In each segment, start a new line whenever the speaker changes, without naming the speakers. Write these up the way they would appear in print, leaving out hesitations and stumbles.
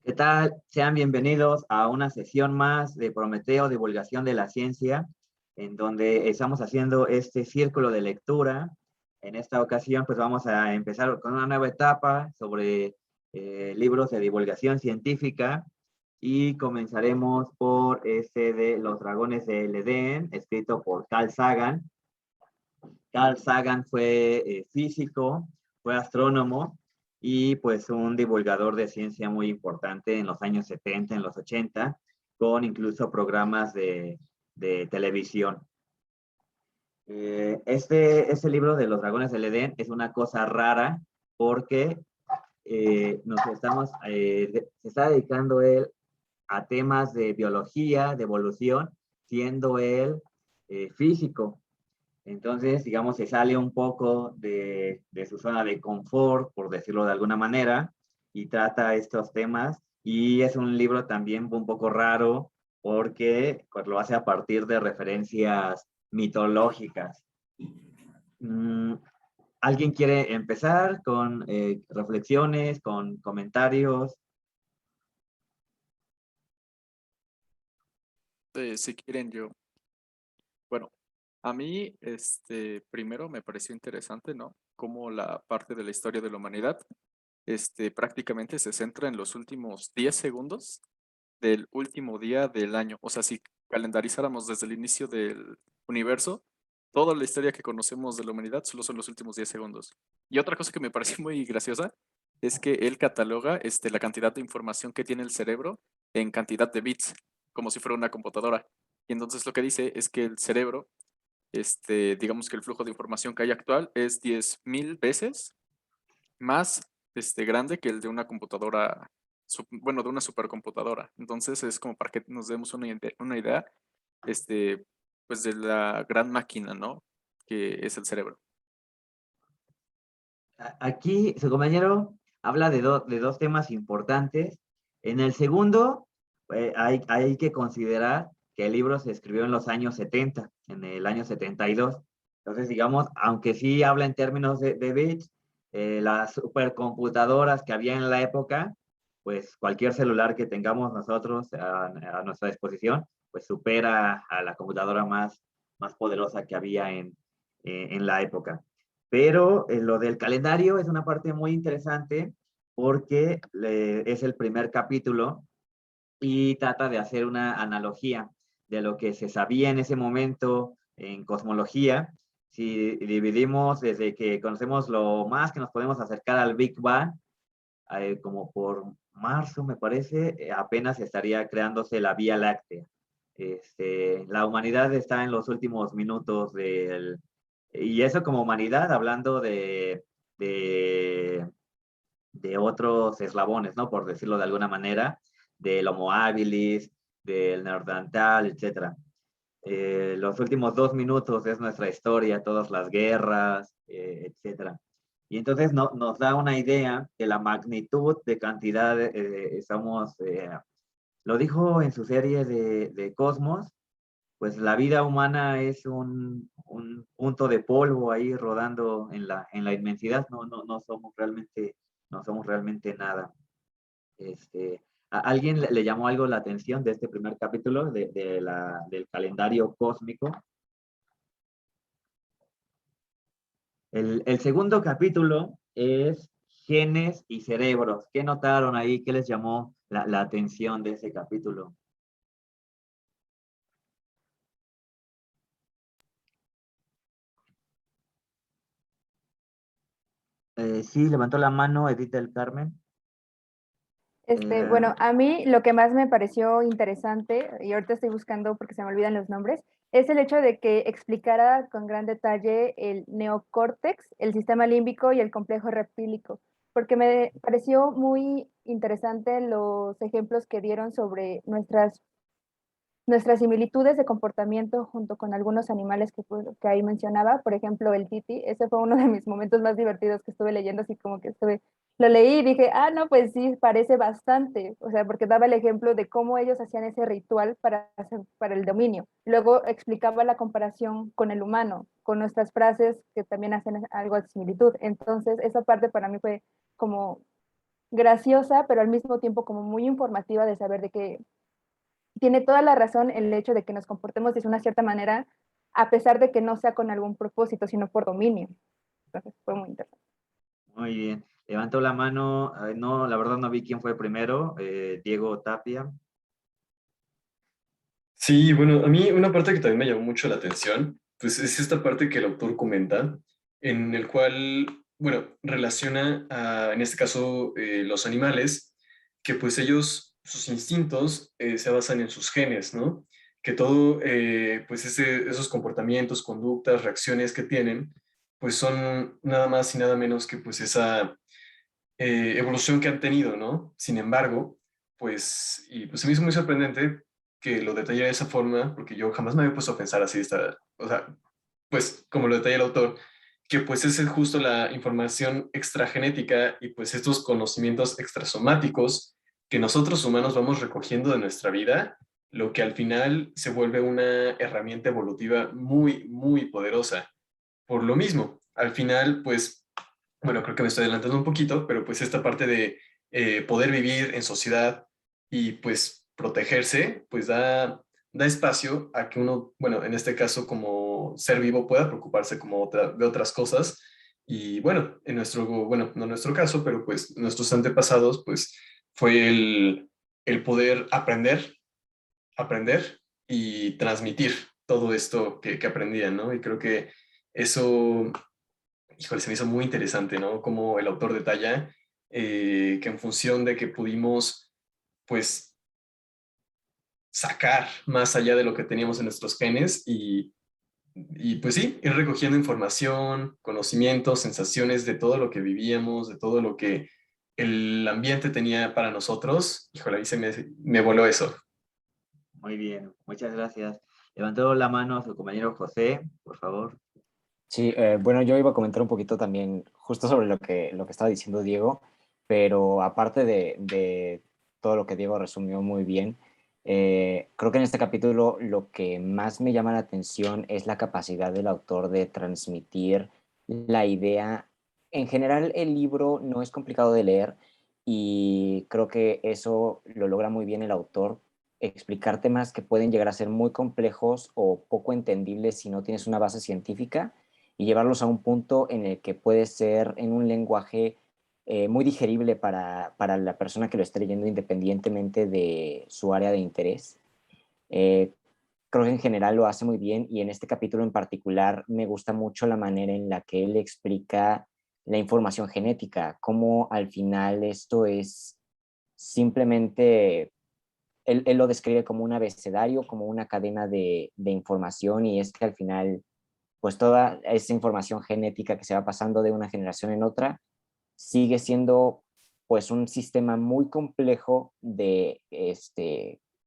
¿Qué tal? Sean bienvenidos a una sesión más de Prometeo, Divulgación de la Ciencia, en donde estamos haciendo este círculo de lectura. En esta ocasión, pues vamos a empezar con una nueva etapa sobre libros de divulgación científica y comenzaremos por este de Los Dragones del Edén, escrito por Carl Sagan. Carl Sagan fue físico, fue astrónomo y pues un divulgador de ciencia muy importante en los años 70, en los 80, con incluso programas de televisión. Este libro de Los Dragones del Edén es una cosa rara porque se está dedicando él a temas de biología, de evolución, siendo él físico. Entonces, digamos, se sale un poco de su zona de confort, por decirlo de alguna manera, y trata estos temas. Y es un libro también un poco raro porque pues, lo hace a partir de referencias mitológicas. Mm, ¿Alguien quiere empezar con reflexiones, con comentarios?
Si quieren yo. Bueno, a mí, primero me pareció interesante, ¿no? Cómo la parte de la historia de la humanidad, prácticamente se centra en los últimos 10 segundos del último día del año. O sea, si calendarizáramos desde el inicio del universo, toda la historia que conocemos de la humanidad solo son los últimos 10 segundos. Y otra cosa que me pareció muy graciosa es que él cataloga, la cantidad de información que tiene el cerebro en cantidad de bits, como si fuera una computadora. Y entonces lo que dice es que el cerebro, digamos que el flujo de información que hay actual es 10.000 veces más grande que el de una computadora, bueno, de una supercomputadora. Entonces es como para que nos demos una idea, este, pues de la gran máquina, ¿no? Que es el cerebro.
Aquí su compañero habla de dos temas importantes. En el segundo, hay que considerar que el libro se escribió en los años 70, en el año 72. Entonces, digamos, aunque sí habla en términos de bits, las supercomputadoras que había en la época, pues cualquier celular que tengamos nosotros a nuestra disposición, pues supera a la computadora más poderosa que había en la época. Pero lo del calendario es una parte muy interesante porque es el primer capítulo y trata de hacer una analogía de lo que se sabía en ese momento en cosmología. Si dividimos desde que conocemos lo más que nos podemos acercar al Big Bang, como por marzo, me parece, apenas estaría creándose la Vía Láctea. La humanidad está en los últimos minutos y eso como humanidad, hablando de, de otros eslabones, ¿no? Por decirlo de alguna manera, del Homo habilis, del Neandertal, etcétera. Los últimos 2 minutos es nuestra historia, todas las guerras, etcétera. Y entonces nos da una idea de la magnitud de cantidad, lo dijo en su serie de Cosmos, pues la vida humana es un punto de polvo ahí rodando en la inmensidad, no somos realmente nada. ¿A alguien le llamó algo la atención de este primer capítulo del calendario cósmico? El segundo capítulo es genes y cerebros. ¿Qué notaron ahí? ¿Qué les llamó la atención de ese capítulo? Sí, levantó la mano Edith del Carmen.
Bueno, a mí lo que más me pareció interesante, y ahorita estoy buscando porque se me olvidan los nombres, es el hecho de que explicara con gran detalle el neocórtex, el sistema límbico y el complejo reptílico, porque me pareció muy interesante los ejemplos que dieron sobre nuestras similitudes de comportamiento junto con algunos animales que ahí mencionaba, por ejemplo, el titi. Ese fue uno de mis momentos más divertidos que estuve leyendo, así como que lo leí y dije, ah, no, pues sí, parece bastante, o sea, porque daba el ejemplo de cómo ellos hacían ese ritual para el dominio. Luego explicaba la comparación con el humano, con nuestras frases que también hacen algo de similitud. Entonces, esa parte para mí fue como graciosa, pero al mismo tiempo como muy informativa de saber de que tiene toda la razón el hecho de que nos comportemos de una cierta manera, a pesar de que no sea con algún propósito, sino por dominio. Entonces fue muy interesante.
Muy bien. Levantó la mano. No, la verdad no vi quién fue primero. Diego Tapia.
Sí, bueno, a mí una parte que también me llamó mucho la atención, pues es esta parte que el autor comenta, en el cual, bueno, relaciona en este caso, los animales, que pues ellos, sus instintos se basan en sus genes, ¿no? Que todo, pues esos comportamientos, conductas, reacciones que tienen, pues son nada más y nada menos que pues esa evolución que han tenido, ¿no? Sin embargo, pues, y pues se me hizo muy sorprendente que lo detallé de esa forma, porque yo jamás me había puesto a pensar así, o sea, pues como lo detalla el autor, que pues es justo la información extragenética y pues estos conocimientos extrasomáticos que nosotros humanos vamos recogiendo de nuestra vida, lo que al final se vuelve una herramienta evolutiva muy, muy poderosa. Por lo mismo, al final, pues bueno, creo que me estoy adelantando un poquito, pero pues esta parte de poder vivir en sociedad y pues protegerse, pues da espacio a que uno, bueno, en este caso como ser vivo pueda preocuparse como de otras cosas. Y bueno, bueno, no en nuestro caso, pero pues nuestros antepasados, pues fue el poder aprender y transmitir todo esto que aprendían, ¿no? Y creo que eso, híjole, se me hizo muy interesante, ¿no? Como el autor detalla que en función de que pudimos, pues, sacar más allá de lo que teníamos en nuestros genes y pues sí, ir recogiendo información, conocimientos, sensaciones de todo lo que vivíamos, de todo lo que el ambiente tenía para nosotros. Híjole, ahí me voló eso.
Muy bien, muchas gracias. Levantó la mano a su compañero José, por favor.
Sí, bueno, yo iba a comentar un poquito también justo sobre lo que estaba diciendo Diego, pero aparte de todo lo que Diego resumió muy bien, creo que en este capítulo lo que más me llama la atención es la capacidad del autor de transmitir la idea. En general, el libro no es complicado de leer y creo que eso lo logra muy bien el autor, explicar temas que pueden llegar a ser muy complejos o poco entendibles si no tienes una base científica y llevarlos a un punto en el que puede ser en un lenguaje muy digerible para la persona que lo esté leyendo independientemente de su área de interés. Eh, Creo que en general lo hace muy bien y en este capítulo en particular me gusta mucho la manera en la que él explica la información genética, cómo al final esto es simplemente, él lo describe como un abecedario, como una cadena de información y es que al final pues toda esa información genética que se va pasando de una generación en otra sigue siendo pues un sistema muy complejo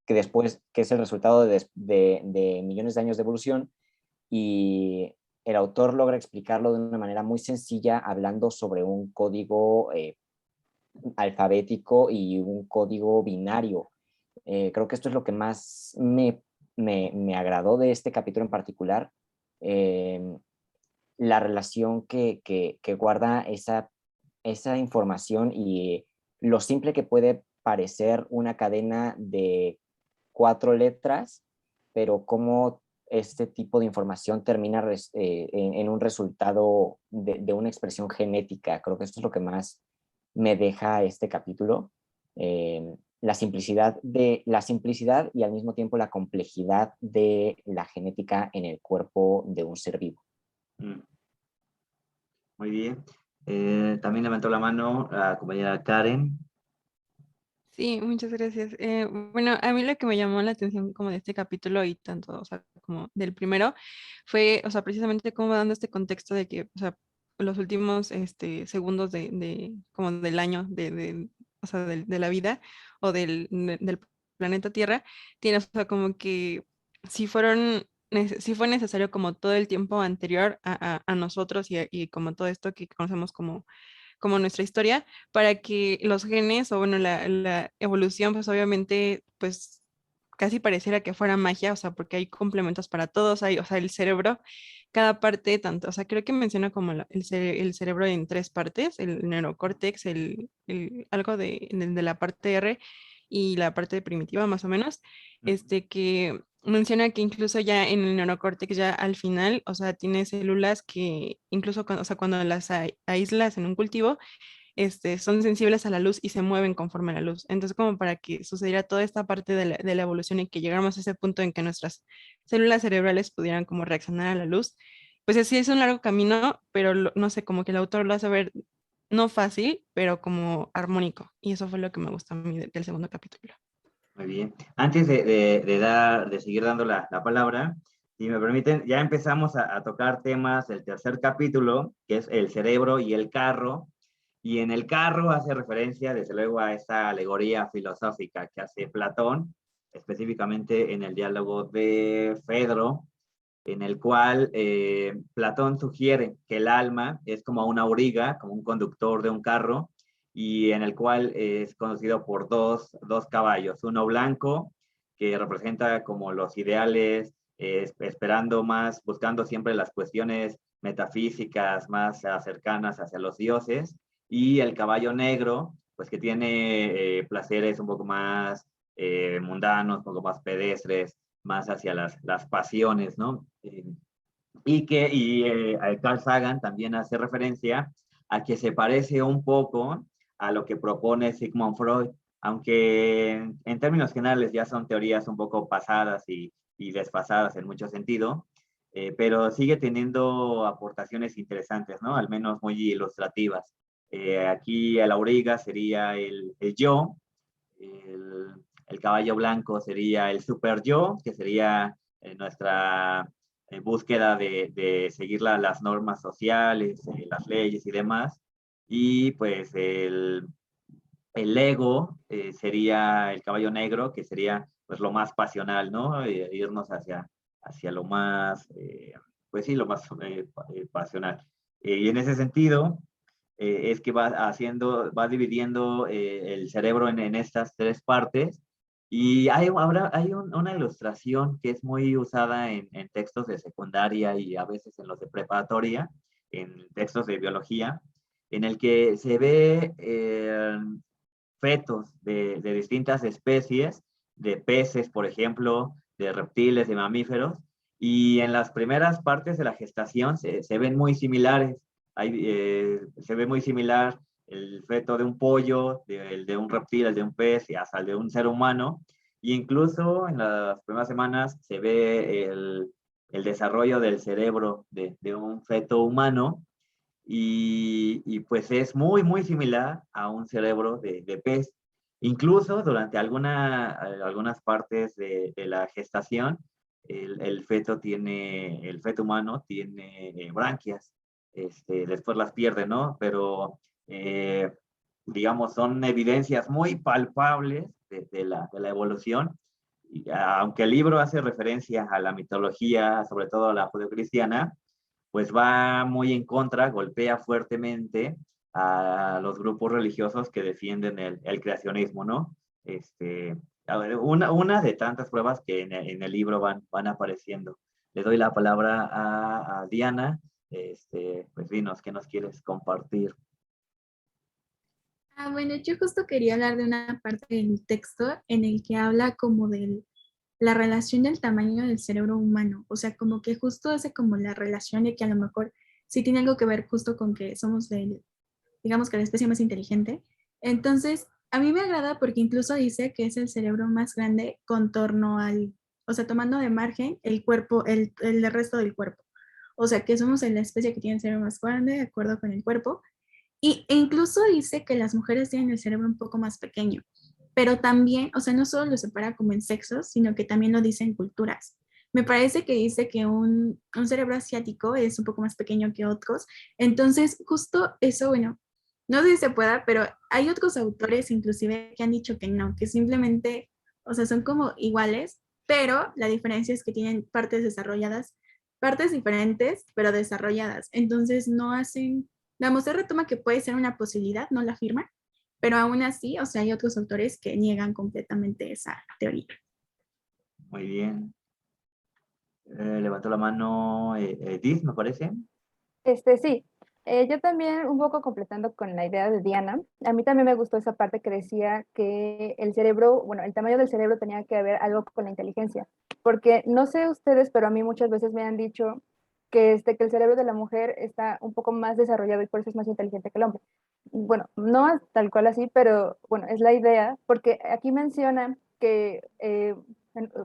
que después, que es el resultado de millones de años de evolución y el autor logra explicarlo de una manera muy sencilla hablando sobre un código alfabético y un código binario. Creo que esto es lo que más me agradó de este capítulo en particular. Eh, la relación que guarda esa información y lo simple que puede parecer una cadena de 4 letras, pero cómo este tipo de información termina en un resultado de una expresión genética. Creo que esto es lo que más me deja este capítulo. La simplicidad y al mismo tiempo la complejidad de la genética en el cuerpo de un ser vivo.
Mm, muy bien. También levantó la mano la compañera Karen.
Sí, muchas gracias. Bueno, a mí lo que me llamó la atención como de este capítulo y tanto, o sea, como del primero, fue, o sea, precisamente como dando este contexto de que, o sea, los últimos segundos como del año, o sea, de la vida o del planeta Tierra, tiene, o sea, como que si si fue necesario como todo el tiempo anterior a nosotros y como todo esto que conocemos como nuestra historia, para que los genes o bueno, la evolución, pues obviamente, pues casi pareciera que fuera magia, o sea, porque hay complementos para todos, o sea, el cerebro cada parte, tanto, o sea, creo que menciona como el cerebro en tres partes, el neurocórtex, algo de la parte R y la parte primitiva más o menos, que menciona que incluso ya en el neurocórtex ya al final, o sea, tiene células que incluso cuando, o sea, cuando las aíslas en un cultivo, son sensibles a la luz y se mueven conforme a la luz. Entonces, como para que sucediera toda esta parte de la evolución y que llegáramos a ese punto en que nuestras células cerebrales pudieran como reaccionar a la luz, pues así es un largo camino, pero no sé, como que el autor lo hace ver no fácil, pero como armónico. Y eso fue lo que me gustó a mí del segundo capítulo.
Muy bien. Antes de seguir dando la palabra, si me permiten, ya empezamos a tocar temas del tercer capítulo, que es el cerebro y el carro. Y en el carro hace referencia, desde luego, a esta alegoría filosófica que hace Platón, específicamente en el diálogo de Fedro, en el cual Platón sugiere que el alma es como una auriga, como un conductor de un carro, y en el cual es conocido por dos caballos, uno blanco, que representa como los ideales, esperando más, buscando siempre las cuestiones metafísicas más cercanas hacia los dioses, y el caballo negro, pues que tiene placeres un poco más mundanos, un poco más pedestres, más hacia las pasiones, ¿no? Carl Sagan también hace referencia a que se parece un poco a lo que propone Sigmund Freud, aunque en términos generales ya son teorías un poco pasadas y desfasadas en mucho sentido, pero sigue teniendo aportaciones interesantes, ¿no? Al menos muy ilustrativas. Aquí el auriga sería el yo, el caballo blanco sería el super yo, que sería nuestra búsqueda de seguir las normas sociales, las leyes y demás. Y pues el ego sería el caballo negro, que sería pues lo más pasional, ¿no? Irnos hacia lo más, pues sí, lo más pasional. Y en ese sentido, es que va dividiendo el cerebro en estas tres partes. Y una ilustración que es muy usada en textos de secundaria y a veces en los de preparatoria, en textos de biología, en el que se ve fetos de distintas especies, de peces, por ejemplo, de reptiles, de mamíferos, y en las primeras partes de la gestación se ven muy similares. Se ve muy similar el feto de un pollo, el de un reptil, el de un pez y hasta el de un ser humano. Y incluso en las primeras semanas se ve el desarrollo del cerebro de un feto humano pues es muy, muy similar a un cerebro de pez. Incluso durante algunas partes de la gestación, el feto humano tiene branquias. Después las pierde, ¿no? Pero, digamos, son evidencias muy palpables de la evolución. Y, aunque el libro hace referencia a la mitología, sobre todo a la judeocristiana, pues va muy en contra, golpea fuertemente a los grupos religiosos que defienden el creacionismo, ¿no? A ver, una de tantas pruebas que en el libro van apareciendo. Le doy la palabra a Diana. Pues dinos, ¿qué nos quieres compartir?
Bueno, yo justo quería hablar de una parte del texto en el que habla como de la relación del tamaño del cerebro humano, o sea, como que justo hace como la relación de que a lo mejor sí tiene algo que ver justo con que somos digamos que la especie más inteligente. Entonces, a mí me agrada porque incluso dice que es el cerebro más grande con torno o sea, tomando de margen el cuerpo, el resto del cuerpo. O sea, que somos la especie que tiene el cerebro más grande de acuerdo con el cuerpo. E incluso dice que las mujeres tienen el cerebro un poco más pequeño, pero también, o sea, no solo lo separa como en sexos, sino que también lo dice en culturas. Me parece que dice que un cerebro asiático es un poco más pequeño que otros. Entonces, justo eso, bueno, no sé si se pueda, pero hay otros autores inclusive que han dicho que no, que simplemente, o sea, son como iguales, pero la diferencia es que tienen partes desarrolladas, partes diferentes, pero desarrolladas. Entonces, no hacen la muestra retoma que puede ser una posibilidad, no la afirma, pero aún así, o sea, hay otros autores que niegan completamente esa teoría.
Muy bien. Levantó la mano Edith, me parece.
Sí, yo también un poco completando con la idea de Diana, a mí también me gustó esa parte que decía que el cerebro, bueno, el tamaño del cerebro tenía que ver algo con la inteligencia, porque no sé ustedes, pero a mí muchas veces me han dicho que el cerebro de la mujer está un poco más desarrollado y por eso es más inteligente que el hombre. Bueno, no es tal cual así, pero bueno, es la idea, porque aquí menciona que,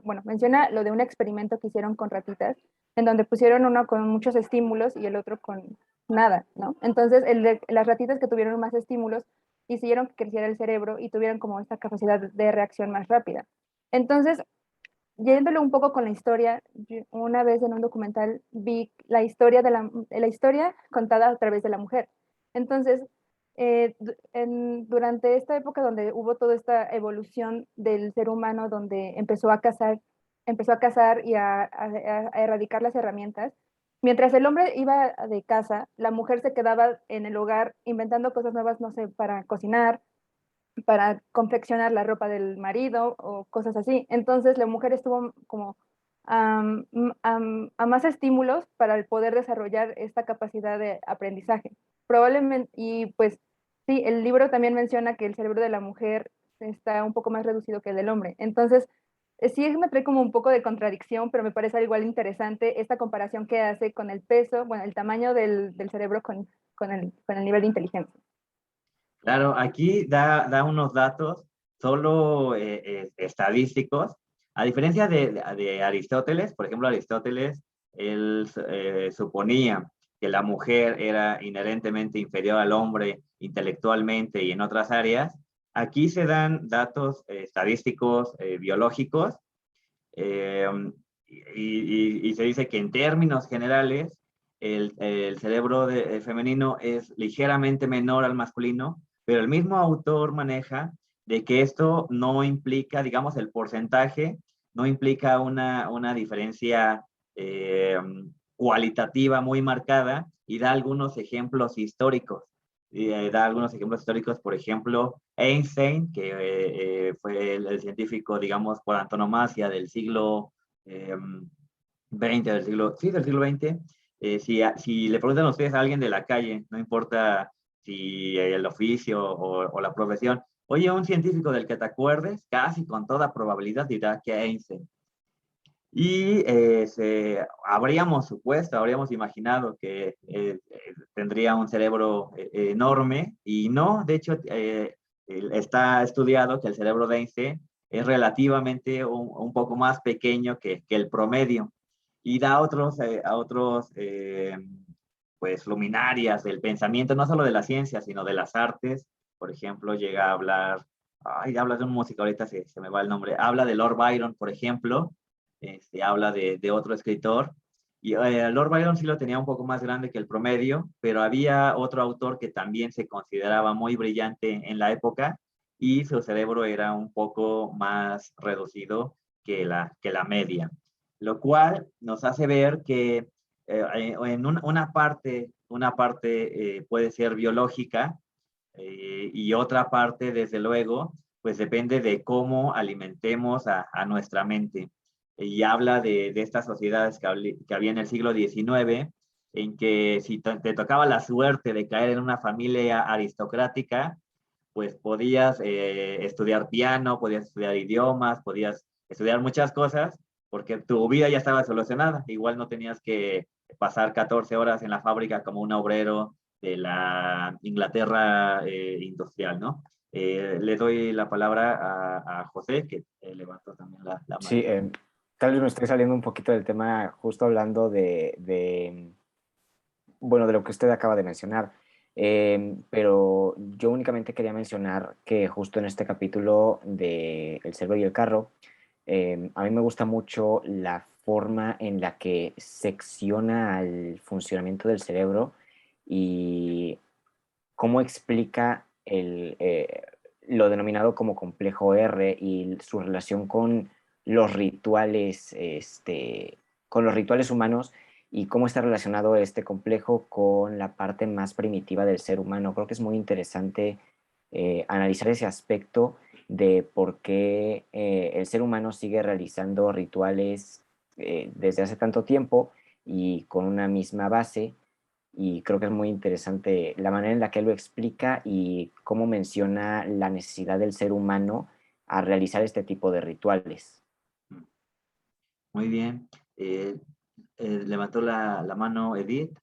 bueno, menciona lo de un experimento que hicieron con ratitas en donde pusieron uno con muchos estímulos y el otro con nada, ¿no? Entonces, las ratitas que tuvieron más estímulos hicieron que creciera el cerebro y tuvieran como esta capacidad de reacción más rápida. Entonces, yéndolo un poco con la historia, una vez en un documental vi la historia contada a través de la mujer. Entonces, durante esta época donde hubo toda esta evolución del ser humano, donde empezó a cazar y a erradicar las herramientas, mientras el hombre iba de caza, la mujer se quedaba en el hogar inventando cosas nuevas, no sé, para cocinar, para confeccionar la ropa del marido o cosas así. Entonces la mujer estuvo como a más estímulos para el poder desarrollar esta capacidad de aprendizaje. Probablemente, y pues sí, el libro también menciona que el cerebro de la mujer está un poco más reducido que el del hombre. Entonces, sí me trae como un poco de contradicción, pero me parece igual interesante esta comparación que hace con el peso, bueno, el tamaño del cerebro con el nivel de inteligencia.
Claro, aquí da unos datos solo estadísticos. A diferencia de Aristóteles, por ejemplo, Aristóteles, él suponía que la mujer era inherentemente inferior al hombre intelectualmente y en otras áreas. Aquí se dan datos estadísticos biológicos eh, y se dice que en términos generales el cerebro femenino es ligeramente menor al masculino, pero el mismo autor maneja de que esto no implica, digamos, el porcentaje, no implica una diferencia eh, cualitativa muy marcada y da algunos ejemplos históricos. Da algunos ejemplos históricos, por ejemplo, Einstein, que fue el científico, digamos, por antonomasia del siglo XX, del siglo XX. Si le preguntan a ustedes a alguien de la calle, no importa si el oficio o la profesión, oye, un científico del que te acuerdes, casi con toda probabilidad dirá que Einstein. Y habríamos supuesto, habríamos imaginado que tendría un cerebro enorme y no, de hecho está estudiado que el cerebro de Einstein es relativamente un poco más pequeño que el promedio y da a otros pues luminarias del pensamiento, no solo de la ciencia, sino de las artes. Por ejemplo, llega a hablar, ay, habla de un músico, ahorita se me va el nombre, habla de Lord Byron, por ejemplo, habla de otro escritor. Y Lord Byron sí lo tenía un poco más grande que el promedio, pero había otro autor que también se consideraba muy brillante en la época y su cerebro era un poco más reducido que la media, lo cual nos hace ver que en una parte puede ser biológica y otra parte, desde luego, pues depende de cómo alimentemos a nuestra mente. Y habla de estas sociedades que había en el siglo XIX, en que si te tocaba la suerte de caer en una familia aristocrática, pues podías estudiar piano, podías estudiar idiomas, podías estudiar muchas cosas, porque tu vida ya estaba solucionada. Igual no tenías que pasar 14 horas en la fábrica como un obrero de la Inglaterra industrial, ¿no? Le doy la palabra a José, que levantó también la mano.
Sí, tal vez me estoy saliendo un poquito del tema, justo hablando bueno, de lo que usted acaba de mencionar. Pero yo únicamente quería mencionar que justo en este capítulo de El cerdo y el carro, a mí me gusta mucho la forma en la que secciona el funcionamiento del cerebro y cómo explica lo denominado como complejo R y su relación con los rituales, con los rituales humanos y cómo está relacionado este complejo con la parte más primitiva del ser humano. Creo que es muy interesante analizar ese aspecto de por qué el ser humano sigue realizando rituales desde hace tanto tiempo y con una misma base, y creo que es muy interesante la manera en la que él lo explica y cómo menciona la necesidad del ser humano a realizar este tipo de rituales.
Muy bien. Levantó la mano Edith.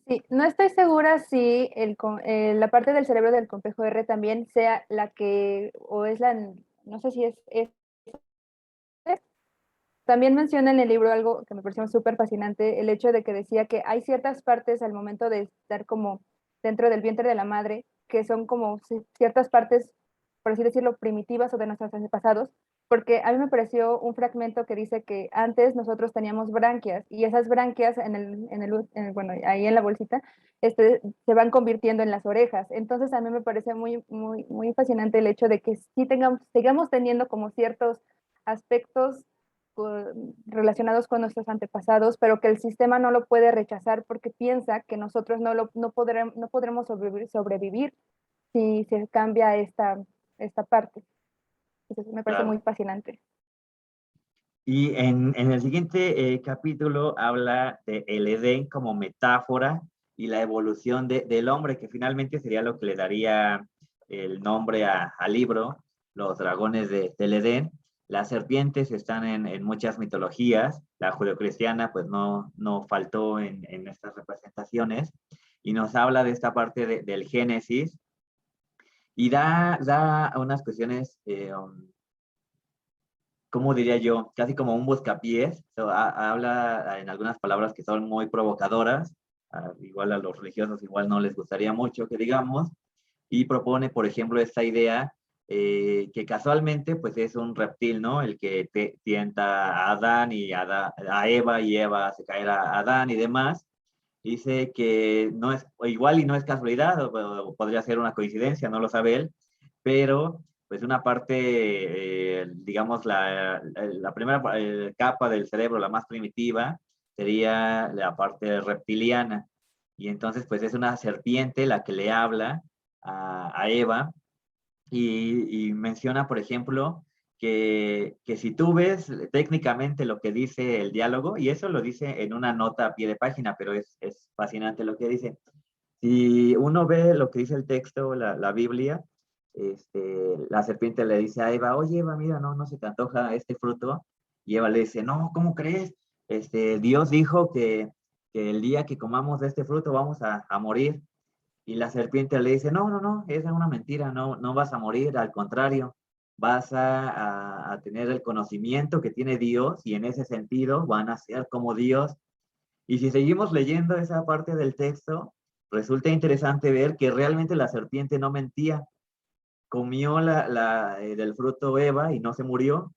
Sí, no estoy segura si la parte del cerebro del complejo R también sea la que, o es la, no sé si es. También menciona en el libro algo que me pareció súper fascinante, el hecho de que decía que hay ciertas partes al momento de estar como dentro del vientre de la madre, que son como ciertas partes, por así decirlo, primitivas o de nuestros antepasados, porque a mí me pareció un fragmento que dice que antes nosotros teníamos branquias y esas branquias bueno, ahí en la bolsita, se van convirtiendo en las orejas. Entonces a mí me parece muy, muy, muy fascinante el hecho de que sí sigamos teniendo como ciertos aspectos relacionados con nuestros antepasados, pero que el sistema no lo puede rechazar porque piensa que nosotros no podremos sobrevivir si se cambia esta parte. Entonces, me parece muy
Claro.
fascinante.
Y en el siguiente capítulo habla de el Edén como metáfora y la evolución del hombre, que finalmente sería lo que le daría el nombre al libro, Los dragones del Edén. Las serpientes están en muchas mitologías, la judeocristiana pues no faltó en estas representaciones, y nos habla de esta parte del Génesis, y da unas cuestiones ¿cómo diría yo? Casi como un buscapiés. Habla en algunas palabras que son muy provocadoras, igual a los religiosos igual no les gustaría mucho que digamos, y propone, por ejemplo, esta idea que casualmente pues es un reptil, ¿no? El que tienta a Adán y a Eva, y Eva hace caer a Adán y demás. Dice que no es, o igual y no es casualidad, o podría ser una coincidencia, no lo sabe él, pero pues una parte, digamos, la primera capa del cerebro, la más primitiva, sería la parte reptiliana. Y entonces, pues es una serpiente la que le habla a Eva, y menciona, por ejemplo, que si tú ves técnicamente lo que dice el diálogo, y eso lo dice en una nota a pie de página, pero es fascinante lo que dice. Si uno ve lo que dice el texto, la Biblia, la serpiente le dice a Eva, oye Eva, mira, no se te antoja este fruto. Y Eva le dice, no, ¿cómo crees? Dios dijo que el día que comamos de este fruto vamos a morir. Y la serpiente le dice, no, esa es una mentira, no vas a morir, al contrario, vas a tener el conocimiento que tiene Dios, y en ese sentido van a ser como Dios. Y si seguimos leyendo esa parte del texto, resulta interesante ver que realmente la serpiente no mentía. Comió del fruto Eva y no se murió,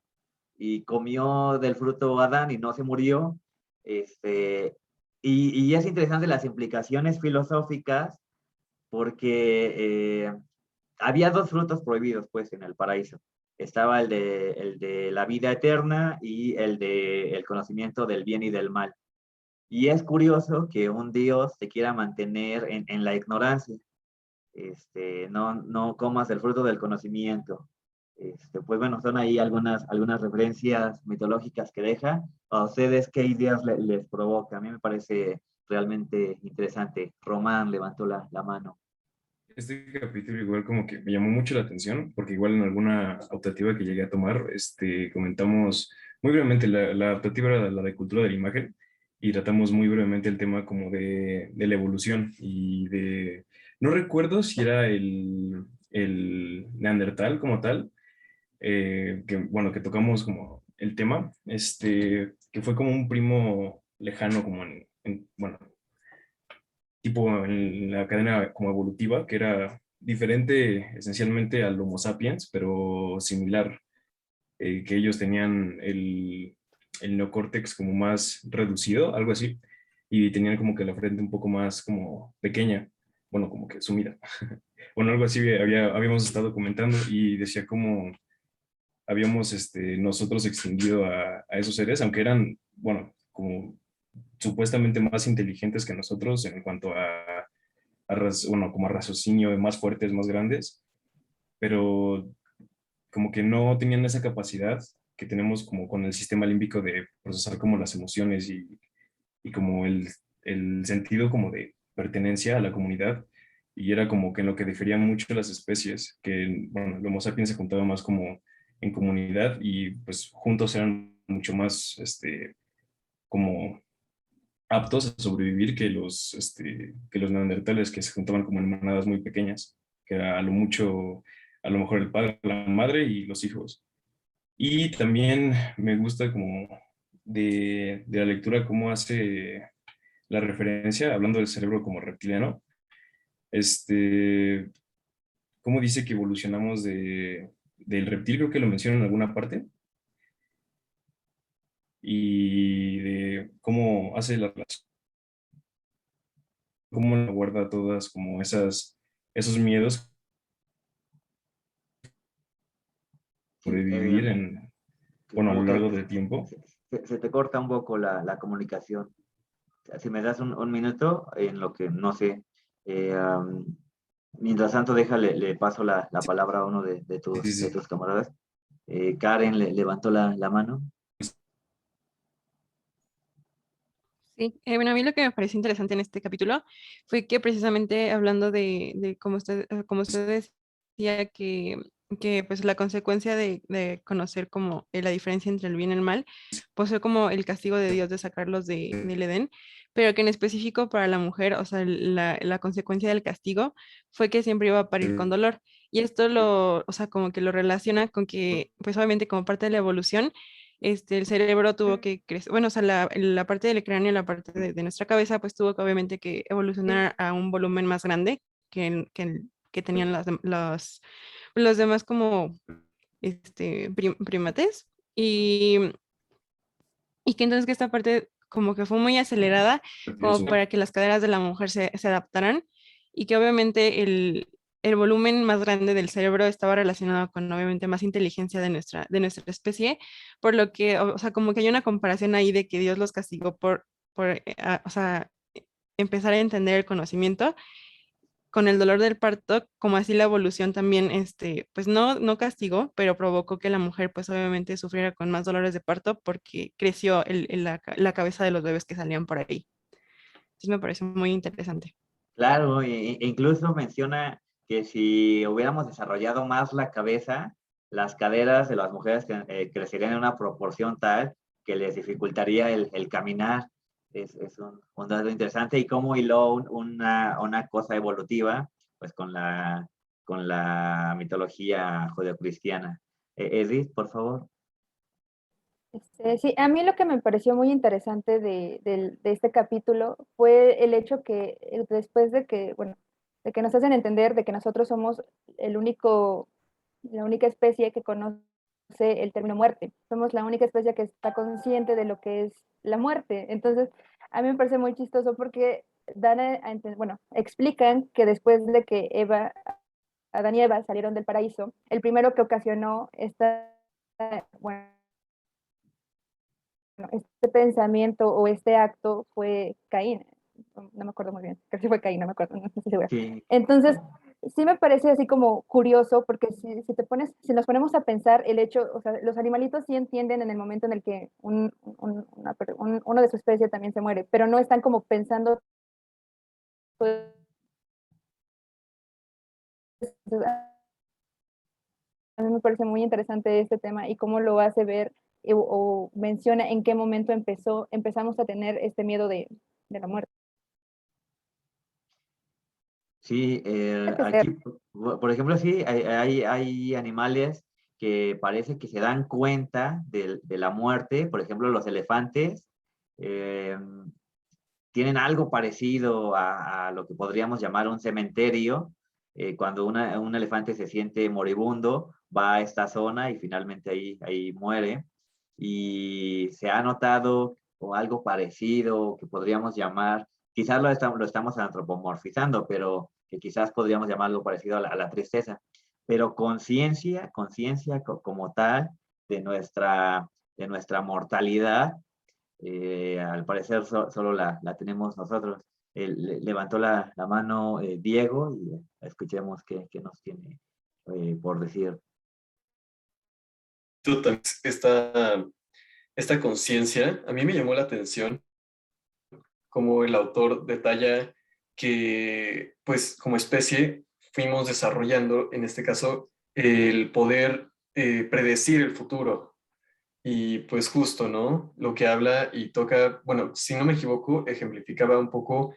y comió del fruto Adán y no se murió. Y es interesante las implicaciones filosóficas, porque había dos frutos prohibidos, pues, en el paraíso. Estaba el de la vida eterna y el de el conocimiento del bien y del mal. Y es curioso que un Dios te quiera mantener en la ignorancia. No comas el fruto del conocimiento. Pues bueno, son ahí algunas referencias mitológicas que deja. ¿A ustedes qué ideas les provoca? A mí me parece realmente interesante. Román levantó la mano.
Este capítulo igual como que me llamó mucho la atención, porque igual en alguna optativa que llegué a tomar, comentamos muy brevemente, la optativa era la de cultura de la imagen, y tratamos muy brevemente el tema como de la evolución y no recuerdo si era el Neandertal como tal, que bueno, que tocamos como el tema, que fue como un primo lejano como bueno, tipo en la cadena como evolutiva, que era diferente esencialmente al Homo sapiens, pero similar, que ellos tenían el neocórtex como más reducido, algo así, y tenían como que la frente un poco más como pequeña, bueno, como que sumida. Bueno, algo así habíamos estado comentando, y decía como habíamos nosotros extinguido a esos seres, aunque eran, bueno, como supuestamente más inteligentes que nosotros en cuanto bueno, como a raciocinio, más fuertes, más grandes, pero como que no tenían esa capacidad que tenemos como con el sistema límbico de procesar como las emociones y como el sentido como de pertenencia a la comunidad. Y era como que en lo que diferían mucho las especies, que bueno, el Homo sapiens se juntaba más como en comunidad y pues juntos eran mucho más como aptos a sobrevivir que los neandertales que se juntaban como en manadas muy pequeñas, que era a lo mucho, a lo mejor el padre, la madre y los hijos. Y también me gusta como de la lectura cómo hace la referencia, hablando del cerebro como reptiliano, este, cómo dice que evolucionamos del reptil, creo que lo menciona en alguna parte, y de cómo hace la relación, cómo guarda todas como esos miedos
Sí,
sobrevivir en, bueno, a lo
como que
largo del tiempo.
se te corta un poco la comunicación. Si me das un minuto, en lo que no sé. eh, am, Mientras tanto, déjale, le paso la palabra a uno
Sí, sí,
de
sí.
tus camaradas. Karen levantó la mano.
Sí, bueno, a mí lo que me pareció interesante en este capítulo fue que precisamente hablando de como usted decía que pues la consecuencia de conocer como la diferencia entre el bien y el mal, pues fue como el castigo de Dios de sacarlos del Edén, pero que en específico para la mujer, o sea, la consecuencia del castigo fue que siempre iba a parir con dolor. Y esto o sea, como que lo relaciona con que, pues obviamente como parte de la evolución, el cerebro tuvo que crecer, bueno, o sea, la parte del cráneo, la parte de nuestra cabeza, pues tuvo que obviamente que evolucionar a un volumen más grande que tenían los demás como primates. Y que entonces que esta parte como que fue muy acelerada como para que las caderas de la mujer se adaptaran y que obviamente el volumen más grande del cerebro estaba relacionado con obviamente más inteligencia de nuestra especie, por lo que, o sea, como que hay una comparación ahí de que Dios los castigó o sea, empezar a entender el conocimiento con el dolor del parto, como así la evolución también, pues no castigó, pero provocó que la mujer pues obviamente sufriera con más dolores de parto porque creció la cabeza de los bebés que salían por ahí. Entonces me parece muy interesante.
Claro, incluso menciona que si hubiéramos desarrollado más la cabeza, las caderas de las mujeres crecerían en una proporción tal que les dificultaría el caminar. Es un dato interesante y cómo hiló una cosa evolutiva pues con la mitología judeocristiana. Edith, por favor.
Sí, a mí lo que me pareció muy interesante de este capítulo fue el hecho que después de que, bueno, de que nos hacen entender de que nosotros somos la única especie que conoce el término muerte. Somos la única especie que está consciente de lo que es la muerte. Entonces, a mí me parece muy chistoso porque bueno, explican que después de que Adán y Eva salieron del paraíso, el primero que ocasionó bueno, este pensamiento o este acto fue Caín. No me acuerdo muy bien, creo que fue Caín, no me acuerdo, no estoy segura.
Sí,
Entonces, sí me parece así como curioso, porque si nos ponemos a pensar el hecho, o sea, los animalitos sí entienden en el momento en el que uno de su especie también se muere, pero no están como pensando. Pues, a mí me parece muy interesante este tema y cómo lo hace ver o menciona en qué momento empezamos a tener este miedo de la muerte.
sí, aquí, por ejemplo, sí, hay animales que parece que se dan cuenta de la muerte. Por ejemplo, los elefantes eh, tienen algo parecido a lo que podríamos llamar un cementerio. Cuando un elefante se siente moribundo, va a esta zona y finalmente ahí muere. Y se ha notado o algo parecido que podríamos llamar, quizás lo estamos antropomorfizando, pero que quizás podríamos llamar algo parecido a la tristeza. Pero conciencia como tal de nuestra mortalidad, al parecer solo la tenemos nosotros. Levantó la mano Diego y escuchemos qué nos tiene por decir.
también esta conciencia, a mí me llamó la atención como el autor detalla que, pues, como especie, fuimos desarrollando, en este caso, el poder predecir el futuro. Y pues justo, ¿no? Lo que habla y toca, bueno, si no me equivoco, ejemplificaba un poco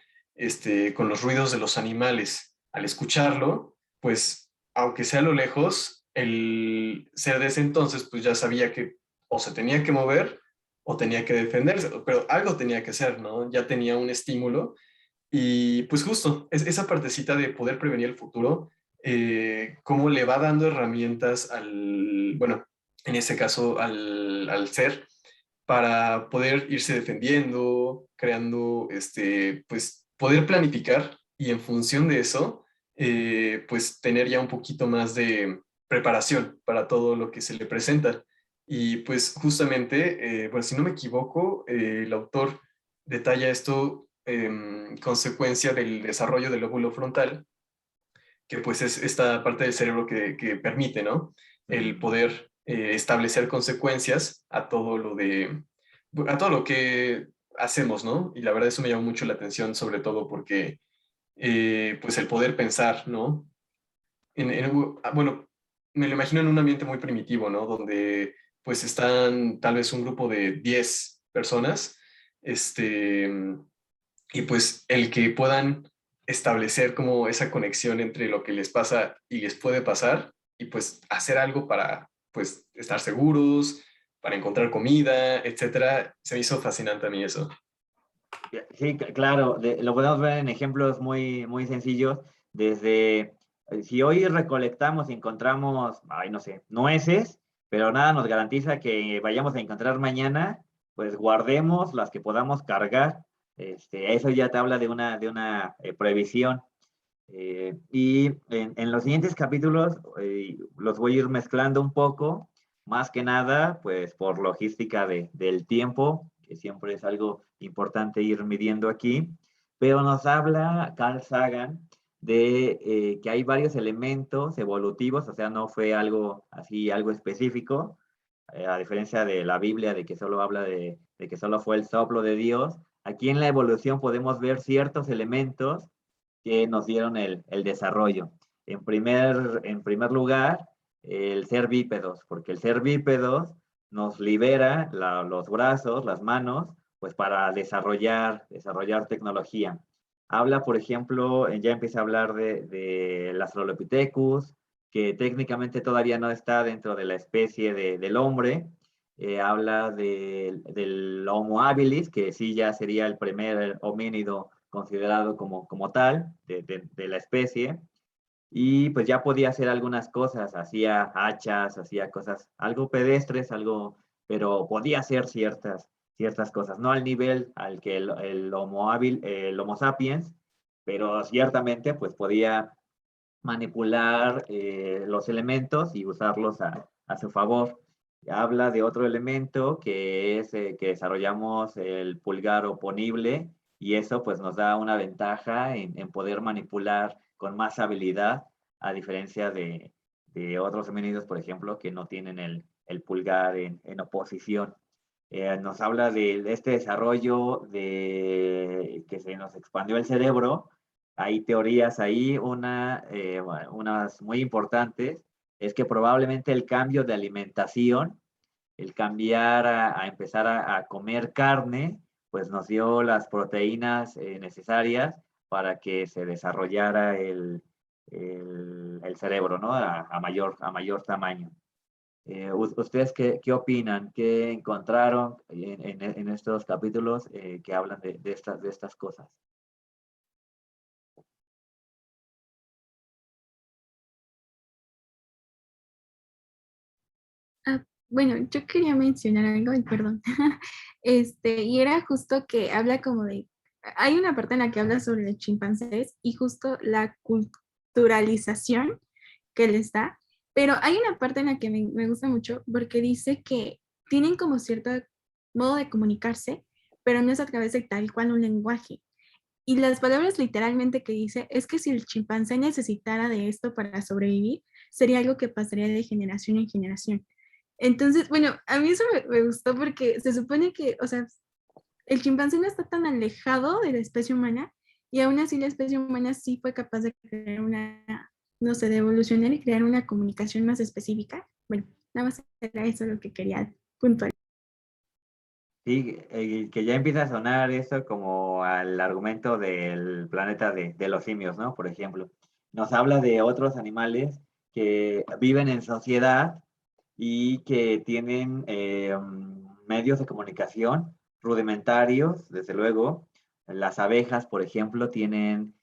con los ruidos de los animales. Al escucharlo, pues, aunque sea a lo lejos, el ser de ese entonces, pues ya sabía que o se tenía que mover o tenía que defenderse, pero algo tenía que hacer, ¿no? Ya tenía un estímulo y pues justo, esa partecita de poder prevenir el futuro, cómo le va dando herramientas al, bueno, en ese caso al ser, para poder irse defendiendo, creando, pues poder planificar y en función de eso, pues tener ya un poquito más de preparación para todo lo que se le presenta. Y pues justamente, bueno, si no me equivoco, el autor detalla esto consecuencia del desarrollo del lóbulo frontal, que pues es esta parte del cerebro que permite, ¿no? El poder establecer consecuencias a todo lo que hacemos, ¿no? Y la verdad eso me llamó mucho la atención, sobre todo porque, pues el poder pensar, ¿no? Bueno, me lo imagino en un ambiente muy primitivo, ¿no? Donde pues están tal vez un grupo de 10 personas, y pues el que puedan establecer como esa conexión entre lo que les pasa y les puede pasar y pues hacer algo para pues estar seguros, para encontrar comida, etcétera. Se me hizo fascinante a mí eso.
Sí, claro, lo podemos ver en ejemplos muy, muy sencillos, desde si hoy recolectamos y encontramos, ay, no sé, nueces, pero nada nos garantiza que vayamos a encontrar mañana, pues guardemos las que podamos cargar. Eso ya te habla de una previsión. Y en los siguientes capítulos los voy a ir mezclando un poco, más que nada, pues por logística del tiempo, que siempre es algo importante ir midiendo aquí, pero nos habla Carl Sagan de que hay varios elementos evolutivos, o sea, no fue algo así, algo específico, a diferencia de la Biblia, de que solo habla de que solo fue el soplo de Dios. Aquí en la evolución podemos ver ciertos elementos que nos dieron el desarrollo. En primer lugar, el ser bípedos, porque el ser bípedos nos libera los brazos, las manos, pues para desarrollar tecnología. Habla, por ejemplo, ya empieza a hablar del Australopithecus, que técnicamente todavía no está dentro de la especie del hombre. Habla del Homo habilis, que sí ya sería el primer homínido considerado como tal de la especie, y pues ya podía hacer algunas cosas, hacía hachas, hacía cosas algo pedestres, pero podía hacer ciertas cosas, no al nivel al que el Homo sapiens, pero ciertamente pues podía manipular los elementos y usarlos a su favor. Habla de otro elemento que es que desarrollamos el pulgar oponible y eso pues nos da una ventaja en poder manipular con más habilidad a diferencia de otros homínidos, por ejemplo, que no tienen el pulgar en oposición. Nos habla de este desarrollo de que se nos expandió el cerebro. Hay teorías ahí, unas muy importantes, es que probablemente el cambio de alimentación, el cambiar a empezar a comer carne, pues nos dio las proteínas necesarias para que se desarrollara el cerebro, ¿no? A mayor tamaño. ¿Ustedes qué opinan? ¿Qué encontraron en estos capítulos que hablan de estas cosas?
Ah, bueno, yo quería mencionar algo, y perdón. Y era justo que habla como de, hay una parte en la que habla sobre los chimpancés y justo la culturalización que les da, pero hay una parte en la que me gusta mucho porque dice que tienen como cierto modo de comunicarse, pero no es a través de tal cual un lenguaje. Y las palabras literalmente que dice es que si el chimpancé necesitara de esto para sobrevivir, sería algo que pasaría de generación en generación. Entonces, bueno, a mí eso me gustó porque se supone que, o sea, el chimpancé no está tan alejado de la especie humana y aún así la especie humana sí fue capaz de crear una, no sé, de evolucionar y crear una comunicación más específica. Bueno, nada más era eso lo que quería puntualizar.
Sí, que ya empieza a sonar eso como al argumento del planeta de los simios, ¿no? Por ejemplo, nos habla de otros animales que viven en sociedad y que tienen medios de comunicación rudimentarios, desde luego. Las abejas, por ejemplo, tienen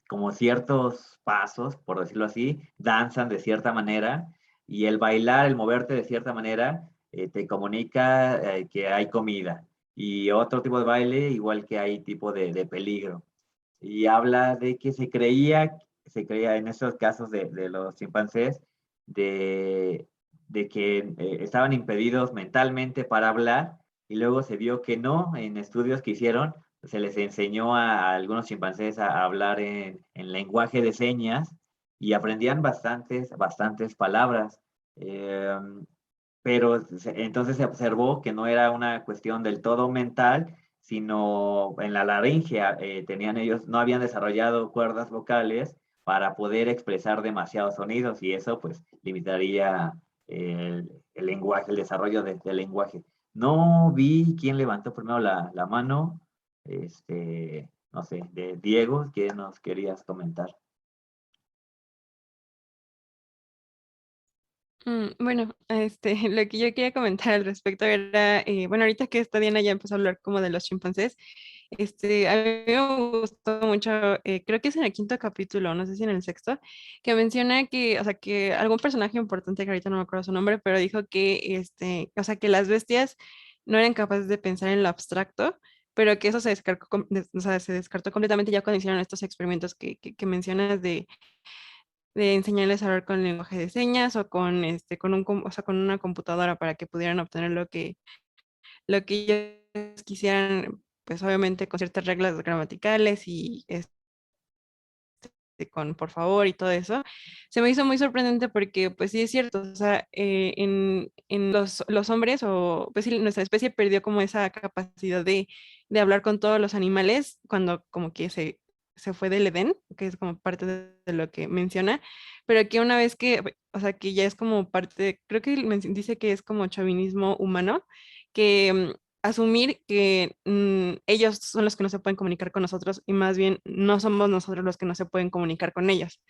como ciertos pasos, por decirlo así, danzan de cierta manera y el bailar, el moverte de cierta manera, te comunica que hay comida. Y otro tipo de baile, igual que hay tipo de peligro. Y habla de que se creía en esos casos de los chimpancés, de, de que estaban impedidos mentalmente para hablar y luego se vio que no, en estudios que hicieron, se les enseñó a algunos chimpancés a hablar en lenguaje de señas y aprendían bastantes palabras. Eh, pero entonces se observó que no era una cuestión del todo mental, sino en la laringe tenían ellos, no habían desarrollado cuerdas vocales para poder expresar demasiados sonidos y eso pues limitaría el lenguaje, el desarrollo del lenguaje. No vi quién levantó primero la mano, no sé, de Diego, ¿qué nos querías comentar?
Bueno, lo que yo quería comentar al respecto era, bueno, ahorita que esta Diana ya empezó a hablar como de los chimpancés, a mí me gustó mucho, creo que es en el quinto capítulo, no sé si en el sexto, que menciona que, o sea, que algún personaje importante, que ahorita no me acuerdo su nombre, pero dijo que, o sea, que las bestias no eran capaces de pensar en lo abstracto, pero que eso se descartó, o sea, se descartó completamente ya cuando hicieron estos experimentos que mencionas de enseñarles a hablar con lenguaje de señas o con, o sea, con una computadora para que pudieran obtener lo que ellos quisieran, pues obviamente con ciertas reglas gramaticales y con por favor y todo eso, se me hizo muy sorprendente porque pues sí es cierto, o sea, en los hombres o pues sí, nuestra especie perdió como esa capacidad de hablar con todos los animales cuando como que se fue del Edén, que es como parte de lo que menciona, pero que una vez que, o sea, que ya es como parte, creo que dice que es como chauvinismo humano, que asumir que ellos son los que no se pueden comunicar con nosotros y más bien no somos nosotros los que no se pueden comunicar con ellos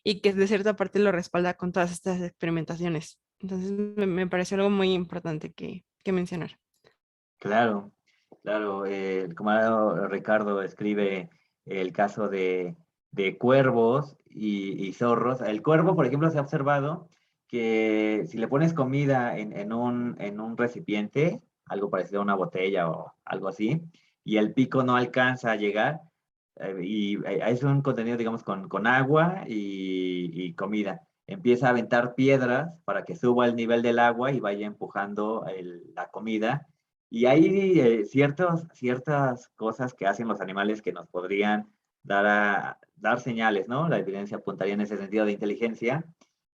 y que de cierta parte lo respalda con todas estas experimentaciones. Entonces me pareció algo muy importante que mencionar.
Claro, claro. El camarada Ricardo escribe el caso de cuervos y zorros. El cuervo, por ejemplo, se ha observado que si le pones comida en un recipiente, algo parecido a una botella o algo así, y el pico no alcanza a llegar, es un contenido, digamos, con agua y comida. Empieza a aventar piedras para que suba el nivel del agua y vaya empujando la comida y hay ciertas cosas que hacen los animales que nos podrían dar señales, ¿no? La evidencia apuntaría en ese sentido de inteligencia,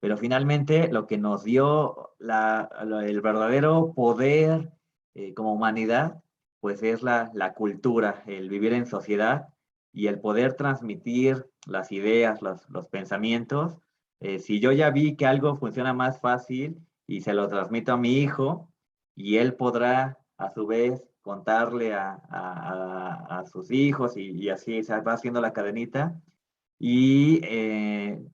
pero finalmente lo que nos dio el verdadero poder como humanidad, pues es la cultura, el vivir en sociedad y el poder transmitir las ideas, los pensamientos. Si yo ya vi que algo funciona más fácil y se lo transmito a mi hijo, y él podrá a su vez contarle a sus hijos y así se va haciendo la cadenita. Y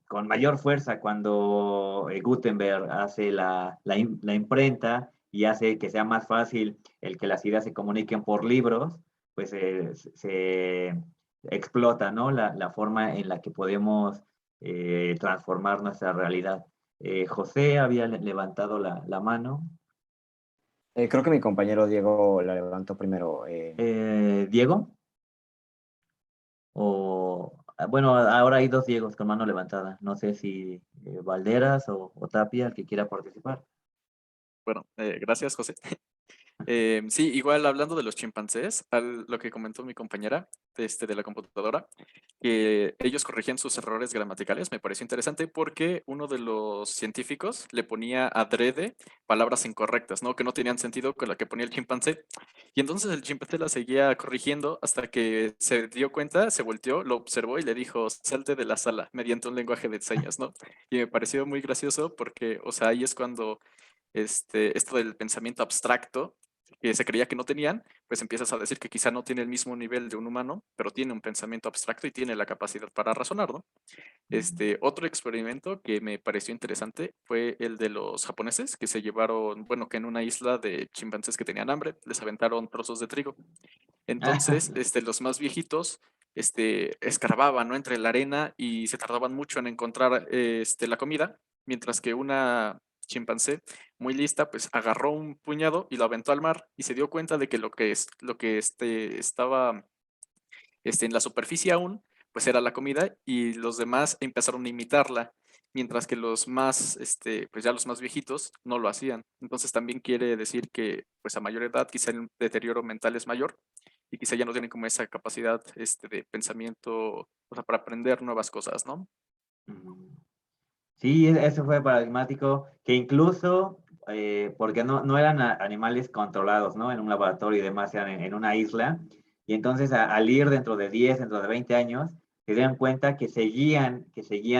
con mayor fuerza cuando Gutenberg hace la imprenta y hace que sea más fácil el que las ideas se comuniquen por libros, pues se explota, ¿no? La forma en la que podemos transformar nuestra realidad. José había levantado la mano.
Creo que mi compañero Diego la levantó primero.
Diego, bueno, ahora hay dos Diegos con mano levantada. No sé si Valderas o Tapia, el que quiera participar.
Bueno, gracias, José. Sí, igual hablando de los chimpancés, lo que comentó mi compañera de la computadora, que ellos corregían sus errores gramaticales, me pareció interesante porque uno de los científicos le ponía adrede palabras incorrectas, ¿no? Que no tenían sentido con la que ponía el chimpancé. Y entonces el chimpancé la seguía corrigiendo hasta que se dio cuenta, se volteó, lo observó y le dijo, salte de la sala, mediante un lenguaje de señas, ¿no? Y me pareció muy gracioso porque, o sea, ahí es cuando esto del pensamiento abstracto que se creía que no tenían, pues empiezas a decir que quizá no tiene el mismo nivel de un humano, pero tiene un pensamiento abstracto y tiene la capacidad para razonar, ¿no? Otro experimento que me pareció interesante fue el de los japoneses que se llevaron, bueno, que en una isla de chimpancés que tenían hambre, les aventaron trozos de trigo. Entonces, los más viejitos, escarbaban, ¿no? Entre la arena y se tardaban mucho en encontrar, la comida, mientras que una chimpancé muy lista, pues agarró un puñado y lo aventó al mar y se dio cuenta de que estaba en la superficie aún, pues era la comida y los demás empezaron a imitarla, mientras que los más, pues ya los más viejitos no lo hacían. Entonces también quiere decir que pues a mayor edad quizá el deterioro mental es mayor y quizá ya no tienen como esa capacidad de pensamiento, o sea, para aprender nuevas cosas, ¿no?
Ujú. Sí, eso fue paradigmático, que incluso, porque no eran animales controlados, ¿no? En un laboratorio y demás, eran en una isla, y entonces al ir dentro de 10, dentro de 20 años, se dieron cuenta que seguían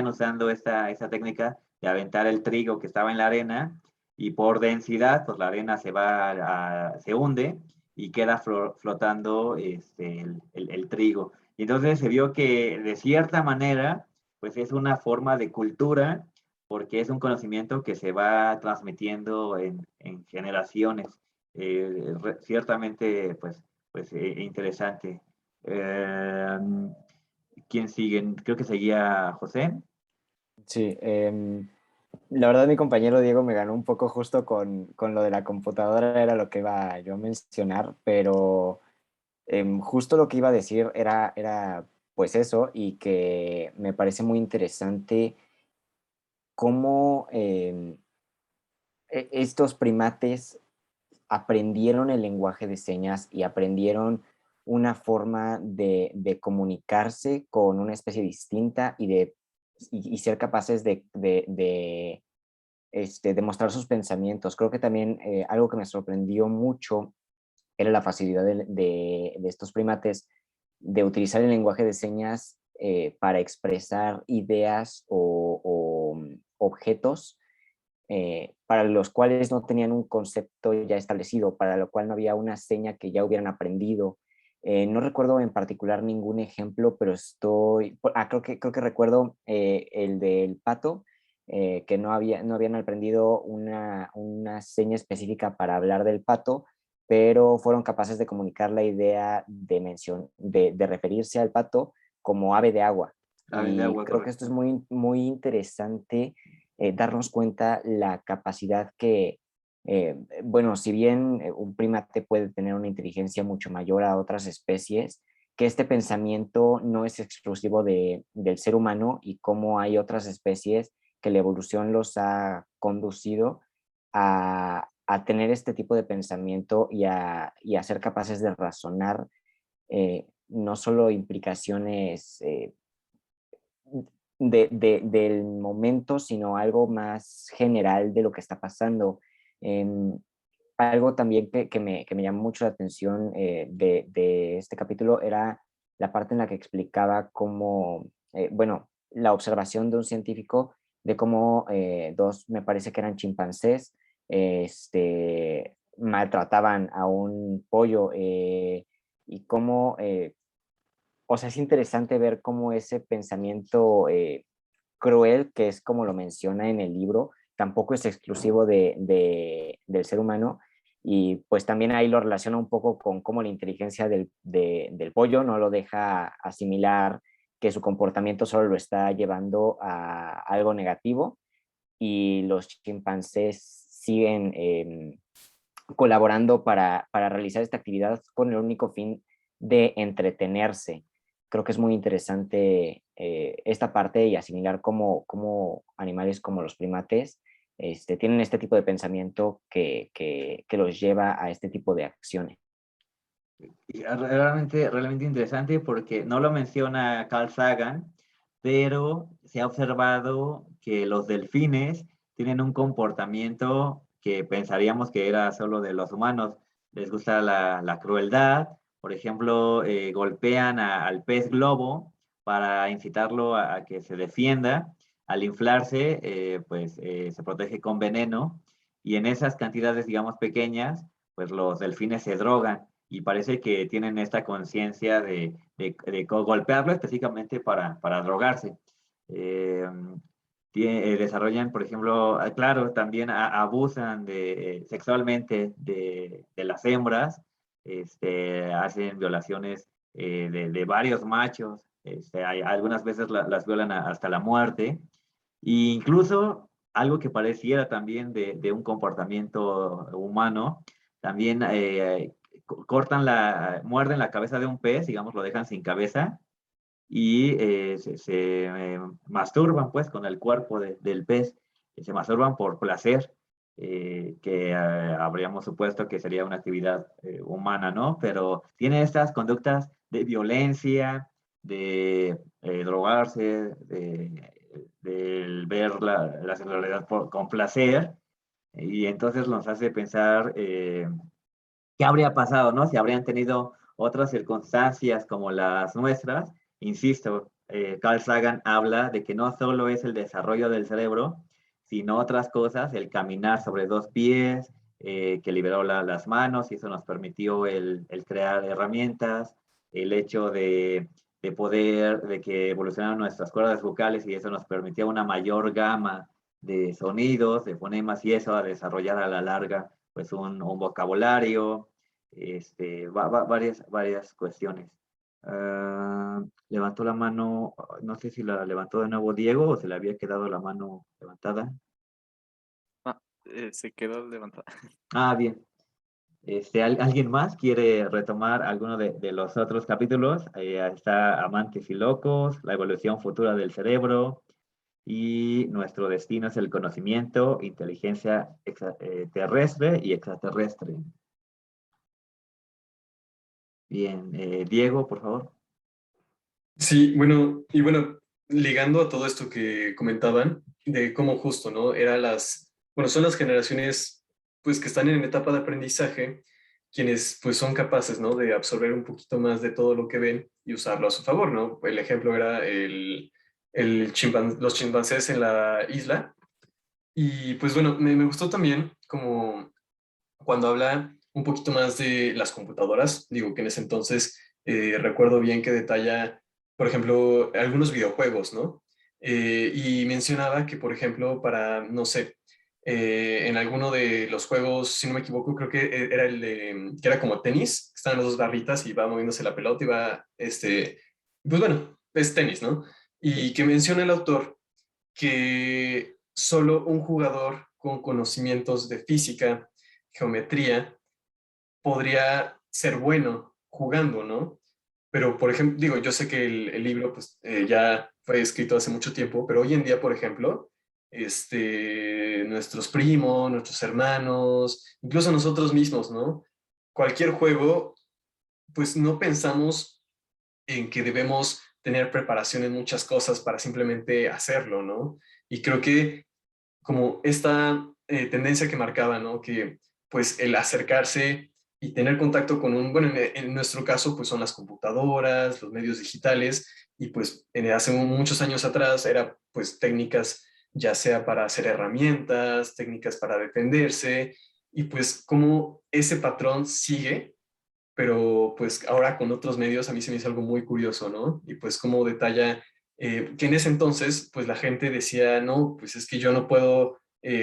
usando esta técnica de aventar el trigo que estaba en la arena, y por densidad, pues la arena se hunde y queda flotando el trigo. Y entonces se vio que de cierta manera, pues es una forma de cultura porque es un conocimiento que se va transmitiendo en generaciones. Ciertamente, pues interesante. Eh, ¿Quién sigue? Creo que seguía José.
Sí, la verdad mi compañero Diego me ganó un poco justo con lo de la computadora, era lo que iba yo a mencionar, pero justo lo que iba a decir era pues eso, y que me parece muy interesante cómo estos primates aprendieron el lenguaje de señas y aprendieron una forma de comunicarse con una especie distinta y ser capaces de demostrar sus pensamientos. Creo que también algo que me sorprendió mucho era la facilidad de estos primates de utilizar el lenguaje de señas para expresar ideas o objetos para los cuales no tenían un concepto ya establecido, para lo cual no había una seña que ya hubieran aprendido. No recuerdo en particular ningún ejemplo, pero creo que recuerdo el del pato, que no habían aprendido una seña específica para hablar del pato, pero fueron capaces de comunicar la idea de referirse al pato como ave de agua.
Ave de
Y
agua,
creo que esto es
correcto.
muy interesante, darnos cuenta la capacidad que, bueno, si bien un primate puede tener una inteligencia mucho mayor a otras especies, que este pensamiento no es exclusivo del ser humano y cómo hay otras especies que la evolución los ha conducido a tener este tipo de pensamiento y a ser capaces de razonar no solo implicaciones del momento, sino algo más general de lo que está pasando. Em, Algo también que me llamó mucho la atención de este capítulo era la parte en la que explicaba cómo, bueno, la observación de un científico de cómo dos, me parece que eran chimpancés, maltrataban a un pollo y cómo o sea, es interesante ver cómo ese pensamiento cruel, que es como lo menciona en el libro, tampoco es exclusivo del ser humano. Y pues también ahí lo relaciona un poco con cómo la inteligencia del pollo no lo deja asimilar que su comportamiento solo lo está llevando a algo negativo y los chimpancés siguen colaborando para realizar esta actividad con el único fin de entretenerse. Creo que es muy interesante esta parte y asimilar cómo animales como los primates tienen este tipo de pensamiento que los lleva a este tipo de acciones.
Y realmente interesante porque no lo menciona Carl Sagan, pero se ha observado que los delfines tienen un comportamiento que pensaríamos que era solo de los humanos. Les gusta la crueldad, por ejemplo, golpean al pez globo para incitarlo a que se defienda. Al inflarse, se protege con veneno y en esas cantidades, digamos, pequeñas, pues los delfines se drogan y parece que tienen esta conciencia de golpearlo específicamente para drogarse. Eh, Desarrollan, por ejemplo, claro, también abusan sexualmente de las hembras, hacen violaciones de varios machos, algunas veces las violan hasta la muerte, e incluso algo que pareciera también de un comportamiento humano, también muerden la cabeza de un pez, digamos, lo dejan sin cabeza y se masturban pues con el cuerpo del pez, se masturban por placer, que habríamos supuesto que sería una actividad humana, ¿no? Pero tiene estas conductas de violencia, de drogarse, de ver la sexualidad con placer, y entonces nos hace pensar qué habría pasado, ¿no? Si habrían tenido otras circunstancias como las nuestras. Insisto, Carl Sagan habla de que no solo es el desarrollo del cerebro, sino otras cosas, el caminar sobre dos pies, que liberó las manos y eso nos permitió el crear herramientas, el hecho de que evolucionaron nuestras cuerdas vocales y eso nos permitió una mayor gama de sonidos, de fonemas y eso a desarrollar a la larga pues un vocabulario, varias cuestiones. Levantó la mano, no sé si la levantó de nuevo Diego o se le había quedado la mano levantada.
Se quedó levantada.
Bien. ¿Alguien más quiere retomar alguno de los otros capítulos? Está Amantes y Locos, la evolución futura del cerebro y nuestro destino es el conocimiento, inteligencia terrestre y extraterrestre. Bien, Diego, por favor.
Sí, bueno, ligando a todo esto que comentaban, de cómo justo, ¿no? Son las generaciones, pues, que están en etapa de aprendizaje, quienes, pues, son capaces, ¿no? De absorber un poquito más de todo lo que ven y usarlo a su favor, ¿no? El ejemplo era los chimpancés en la isla. Y, pues, bueno, me gustó también como cuando habla un poquito más de las computadoras, digo que en ese entonces recuerdo bien que detalla, por ejemplo, algunos videojuegos, ¿no? Y mencionaba que, por ejemplo, para, no sé, en alguno de los juegos, si no me equivoco, creo que era que era como tenis, que estaban las dos barritas y va moviéndose la pelota y va, pues bueno, es tenis, ¿no? Y que menciona el autor que solo un jugador con conocimientos de física, geometría, podría ser bueno jugando, ¿no? Pero, por ejemplo, digo, yo sé que el libro pues, ya fue escrito hace mucho tiempo, pero hoy en día, por ejemplo, nuestros primos, nuestros hermanos, incluso nosotros mismos, ¿no? Cualquier juego, pues no pensamos en que debemos tener preparación en muchas cosas para simplemente hacerlo, ¿no? Y creo que como esta tendencia que marcaba, ¿no? Que pues el acercarse y tener contacto con bueno, en nuestro caso pues son las computadoras, los medios digitales y pues hace muchos años atrás era pues técnicas ya sea para hacer herramientas, técnicas para defenderse y pues como ese patrón sigue, pero pues ahora con otros medios a mí se me hizo algo muy curioso, ¿no? Y pues como detalla que en ese entonces, pues la gente decía, no, pues es que yo no puedo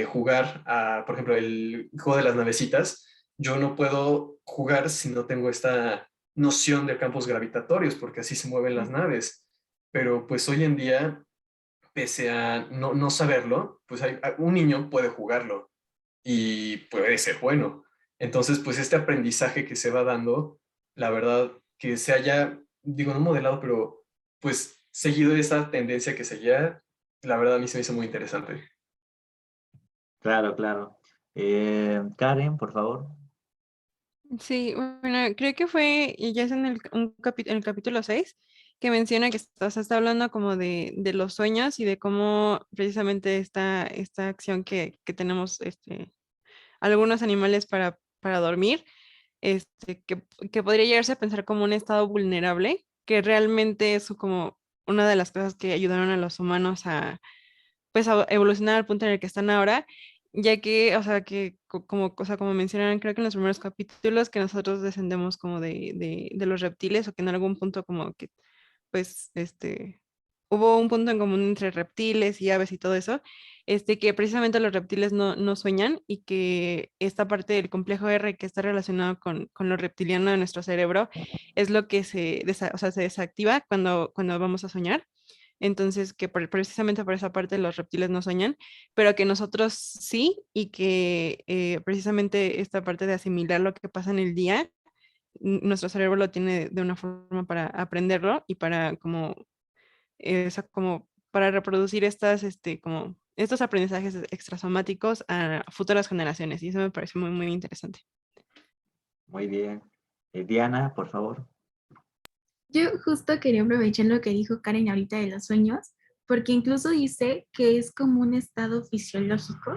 jugar por ejemplo, el juego de las navecitas, yo no puedo jugar si no tengo esta noción de campos gravitatorios, porque así se mueven las naves. Pero pues hoy en día, pese a no saberlo, pues un niño puede jugarlo y puede ser bueno. Entonces, pues este aprendizaje que se va dando, la verdad, que se haya, digo, no modelado, pero pues seguido esa tendencia que seguía, la verdad a mí se me hizo muy interesante.
Claro, claro. Karen, por favor.
Sí, bueno, creo que fue, y ya es en en el capítulo 6 que menciona que o sea, está hablando como de los sueños y de cómo precisamente esta acción que tenemos algunos animales para dormir, que podría llegarse a pensar como un estado vulnerable, que realmente es como una de las cosas que ayudaron a los humanos pues a evolucionar al punto en el que están ahora, ya que, o sea, como mencionaron, creo que en los primeros capítulos, que nosotros descendemos como de los reptiles, o que en algún punto como que, pues, hubo un punto en común entre reptiles y aves y todo eso, que precisamente los reptiles no sueñan, y que esta parte del complejo R que está relacionado con lo reptiliano de nuestro cerebro es lo que o sea, se desactiva cuando vamos a soñar. Entonces, que precisamente por esa parte los reptiles no sueñan, pero que nosotros sí, y que precisamente esta parte de asimilar lo que pasa en el día, nuestro cerebro lo tiene de una forma para aprenderlo y para como para reproducir como estos aprendizajes extrasomáticos a futuras generaciones. Y eso me parece muy, muy interesante.
Muy bien. Diana, por favor.
Yo justo quería aprovechar lo que dijo Karen ahorita de los sueños, porque incluso dice que es como un estado fisiológico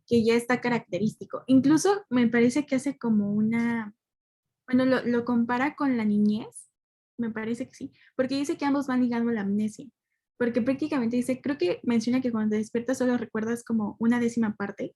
que ya está característico. Incluso me parece que hace como una, bueno, lo compara con la niñez, me parece que sí, porque dice que ambos van ligando la amnesia, porque prácticamente dice, creo que menciona que cuando te despiertas solo recuerdas como una décima parte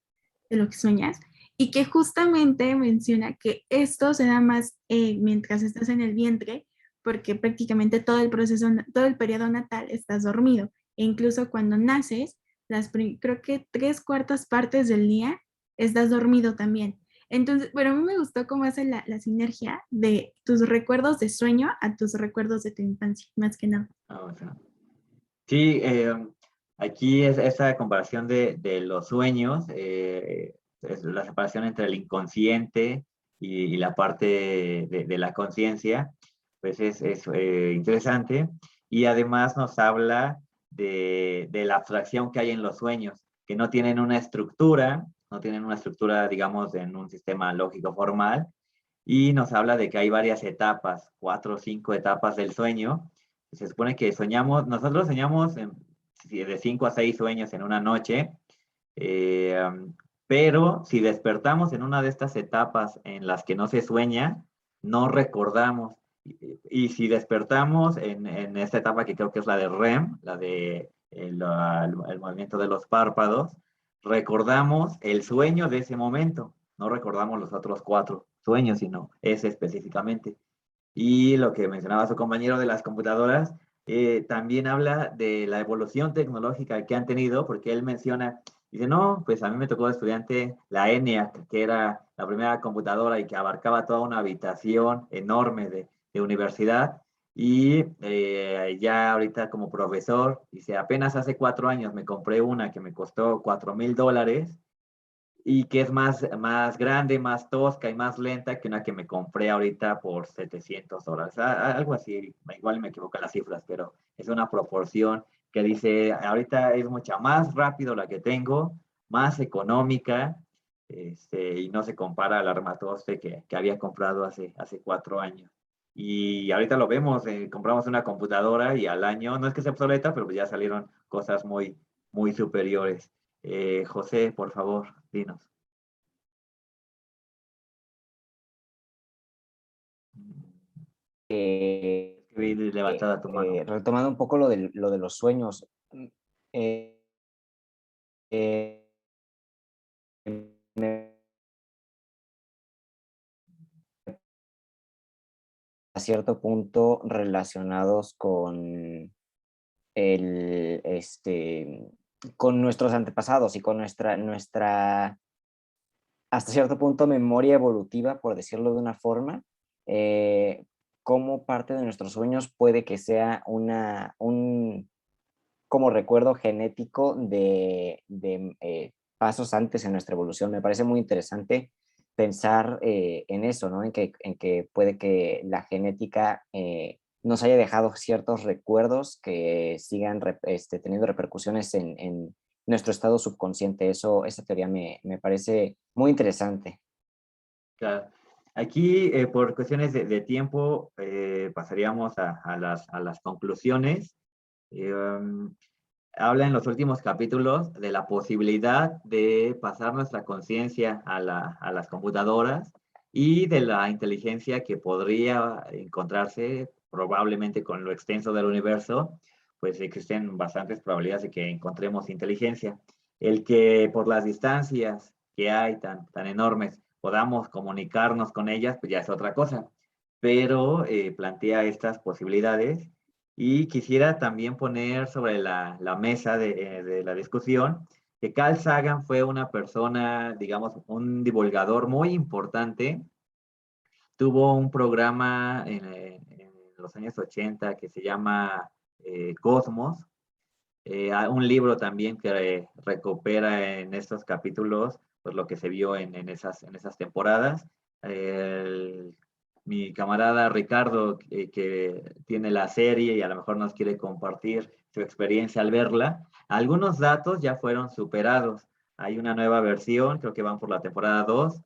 de lo que sueñas, y que justamente menciona que esto se da más mientras estás en el vientre, porque prácticamente todo el proceso, todo el periodo natal estás dormido, e incluso cuando naces, creo que tres cuartas partes del día estás dormido también. Entonces, pero a mí me gustó cómo hace la sinergia de tus recuerdos de sueño a tus recuerdos de tu infancia, más que nada.
O sea, sí, aquí es esa comparación de los sueños, es la separación entre el inconsciente y la parte de la conciencia, pues es interesante. Y además nos habla de la abstracción que hay en los sueños, que no tienen una estructura, no tienen una estructura, digamos, en un sistema lógico formal, y nos habla de que hay varias etapas, 4 o 5 etapas del sueño. Se supone que nosotros soñamos de 5 a 6 sueños en una noche, eh, pero si despertamos en una de estas etapas en las que no se sueña, no recordamos. Y si despertamos en esta etapa que creo que es la de REM, la de el movimiento de los párpados, recordamos el sueño de ese momento, no recordamos los otros 4 sueños, sino ese específicamente. Y lo que mencionaba su compañero de las computadoras, también habla de la evolución tecnológica que han tenido, porque él menciona, dice, no, pues a mí me tocó de estudiante la ENIAC, que era la primera computadora y que abarcaba toda una habitación enorme de universidad. Y ya ahorita como profesor, dice, apenas hace 4 años me compré una que me costó $4,000, y que es más grande, más tosca y más lenta que una que me compré ahorita por $700. Algo así, igual me equivoco en las cifras, pero es una proporción que dice, ahorita es mucha más rápido la que tengo, más económica, y no se compara al armatoste que había comprado hace 4 años. Y ahorita lo vemos, compramos una computadora y al año, no es que sea obsoleta, pero pues ya salieron cosas muy, muy superiores. José, por favor, dinos. Vi levantada tu mano.
Retomando un poco lo de los sueños, eh, eh, me- a cierto punto relacionados el, con nuestros antepasados y con nuestra hasta cierto punto memoria evolutiva, por decirlo de una forma, cómo parte de nuestros sueños puede que sea un como recuerdo genético de pasos antes en nuestra evolución. Me parece muy interesante pensar en eso, ¿no? En que puede que la genética nos haya dejado ciertos recuerdos que sigan teniendo repercusiones en nuestro estado subconsciente. Esa teoría me parece muy interesante.
Claro. Aquí, por cuestiones de tiempo, pasaríamos a las conclusiones. Habla en los últimos capítulos de la posibilidad de pasar nuestra conciencia a las computadoras y de la inteligencia que podría encontrarse probablemente con lo extenso del universo, pues existen bastantes probabilidades de que encontremos inteligencia. El que por las distancias que hay tan enormes podamos comunicarnos con ellas, pues ya es otra cosa, pero plantea estas posibilidades y quisiera también poner sobre la mesa de la discusión que Carl Sagan fue una persona, digamos, un divulgador muy importante. Tuvo un programa en los años 80 que se llama Cosmos, un libro también que recupera en estos capítulos pues, lo que se vio en esas temporadas. Mi camarada Ricardo, que tiene la serie y a lo mejor nos quiere compartir su experiencia al verla, algunos datos ya fueron superados. Hay una nueva versión, creo que van por la temporada 2.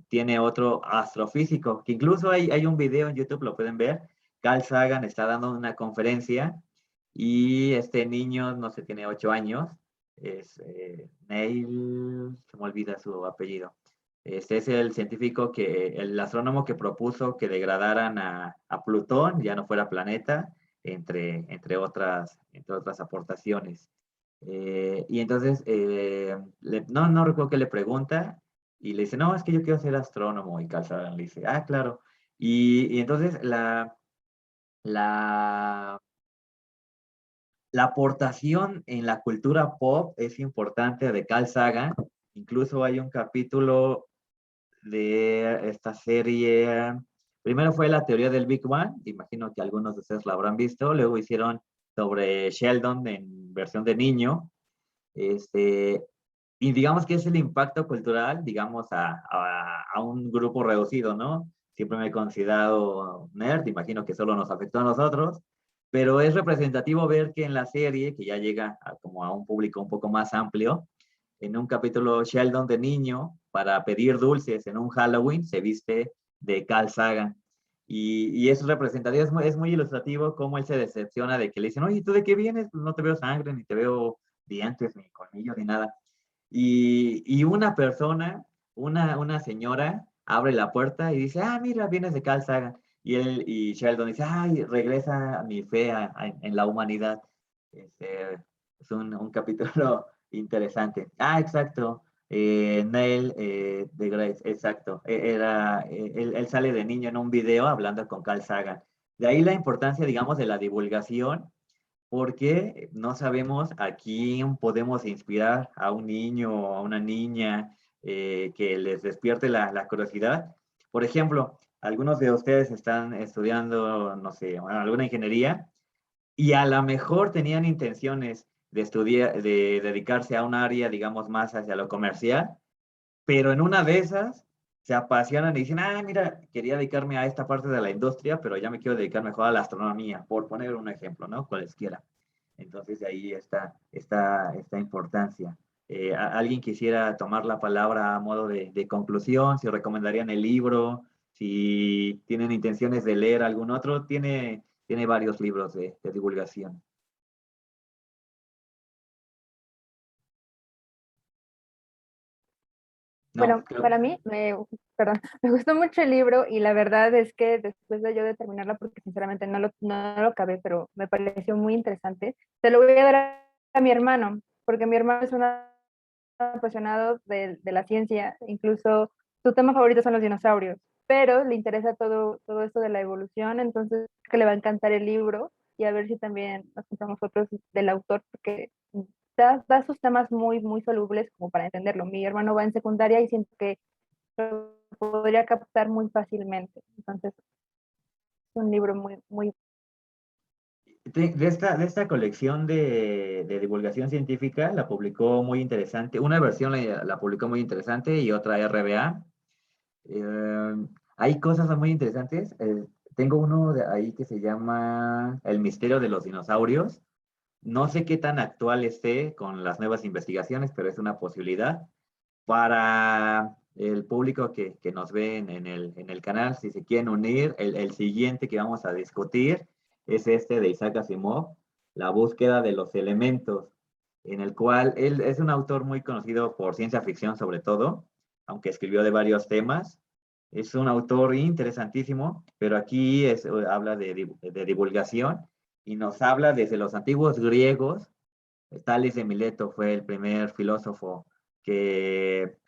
Tiene otro astrofísico, que incluso hay un video en YouTube, lo pueden ver. Carl Sagan está dando una conferencia y este niño, no sé, tiene 8 años, es Neil, se me olvida su apellido. Este es el científico el astrónomo que propuso que degradaran a Plutón, ya no fuera planeta, entre otras aportaciones. Y entonces, no recuerdo qué le pregunta, y le dice, no, es que yo quiero ser astrónomo, y Carl Sagan le dice, ah, claro. Y entonces la aportación en la cultura pop es importante de Carl Sagan. Incluso hay un capítulo de esta serie. Primero fue la teoría del Big Bang, imagino que algunos de ustedes la habrán visto. Luego hicieron sobre Sheldon en versión de niño. Y digamos que es el impacto cultural, digamos, a un grupo reducido, ¿no? Siempre me he considerado nerd, imagino que solo nos afectó a nosotros, pero es representativo ver que en la serie, que ya llega como a un público un poco más amplio, en un capítulo Sheldon de niño, para pedir dulces en un Halloween, se viste de Carl Sagan. Y es representativo, es muy ilustrativo cómo él se decepciona de que le dicen, oye, ¿tú de qué vienes? Pues no te veo sangre, ni te veo dientes, ni colmillos, ni nada. Y una persona, una señora, abre la puerta y dice, ah, mira, vienes de Carl Sagan. Y Sheldon dice, ay, regresa mi fe en la humanidad. Es un capítulo interesante. Ah, exacto. Neil deGrasse, exacto. Él sale de niño en un video hablando con Carl Sagan. De ahí la importancia, digamos, de la divulgación porque no sabemos a quién podemos inspirar, a un niño o a una niña que les despierte la curiosidad. Por ejemplo, algunos de ustedes están estudiando, no sé, alguna ingeniería y a lo mejor tenían intenciones de estudiar, de dedicarse a un área, digamos, más hacia lo comercial, pero en una de esas se apasionan y dicen, ah, mira, quería dedicarme a esta parte de la industria, pero ya me quiero dedicar mejor a la astronomía, por poner un ejemplo, ¿no? Cualesquiera. Entonces, de ahí está esta importancia. ¿Alguien quisiera tomar la palabra a modo de conclusión? Si recomendarían el libro, si tienen intenciones de leer algún otro, tiene varios libros de divulgación. No,
Bueno, para mí, perdón, me gustó mucho el libro y la verdad es que después de yo de terminarlo, porque sinceramente no lo acabé, pero me pareció muy interesante, se lo voy a dar a mi hermano, porque mi hermano es un apasionado de la ciencia, incluso su tema favorito son los dinosaurios, pero le interesa todo esto de la evolución, entonces creo que le va a encantar el libro y a ver si también nos contamos otros del autor, porque da sus temas muy solubles como para entenderlo. Mi hermano va en secundaria y siento que lo podría captar muy fácilmente. Entonces, es un libro muy.
De esta colección de divulgación científica la publicó muy interesante. Una versión la publicó muy interesante y otra RBA. Hay cosas muy interesantes. Tengo uno de ahí que se llama El misterio de los dinosaurios. no sé qué tan actual esté con las nuevas investigaciones, pero es una posibilidad. Para el público que nos ve en el canal, si se quieren unir, el siguiente que vamos a discutir es este de Isaac Asimov, La búsqueda de los elementos, en el cual él es un autor muy conocido por ciencia ficción sobre todo, aunque escribió de varios temas. Es un autor interesantísimo, pero aquí habla de divulgación y nos habla desde los antiguos griegos. Tales de Mileto fue el primer filósofo que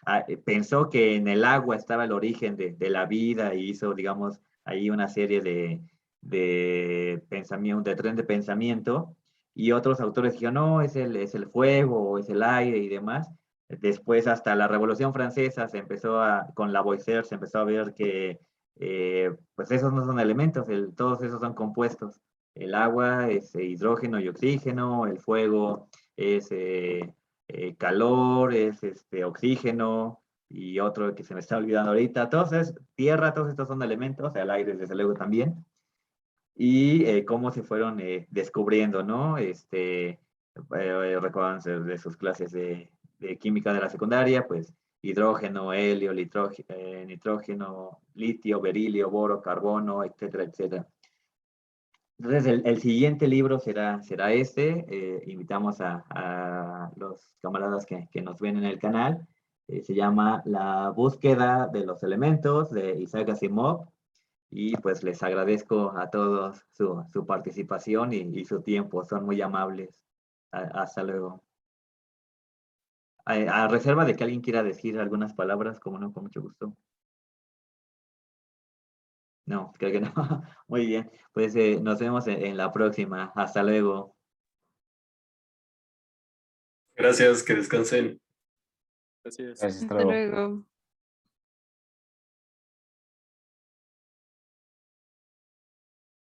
pensó que en el agua estaba el origen de la vida y hizo, digamos, ahí una serie de pensamiento, de tren de pensamiento, y otros autores dijeron, no, es el fuego, o es el aire y demás. Después, hasta la Revolución Francesa, con Lavoisier, se empezó a ver que, pues esos no son elementos, todos esos son compuestos. El agua es hidrógeno y oxígeno, el fuego es calor, es oxígeno y otro que se me está olvidando ahorita. Todos es tierra, todos estos son elementos, el aire desde luego también. Y cómo se fueron descubriendo, ¿no? Recuerdan de sus clases de química de la secundaria, pues hidrógeno, helio, nitrógeno, litio, berilio, boro, carbono, etcétera, etcétera. Entonces, el siguiente libro será este. Invitamos a los camaradas que nos ven en el canal. Se llama La búsqueda de los elementos de Isaac Asimov. Y pues les agradezco a todos su participación y su tiempo. Son muy amables. Hasta luego. A reserva de que alguien quiera decir algunas palabras, como no, con mucho gusto. No, creo que no. Muy bien. Pues nos vemos en la próxima. Hasta luego.
Gracias, que descansen.
Así es.
Gracias, hasta
Hasta
luego.
luego.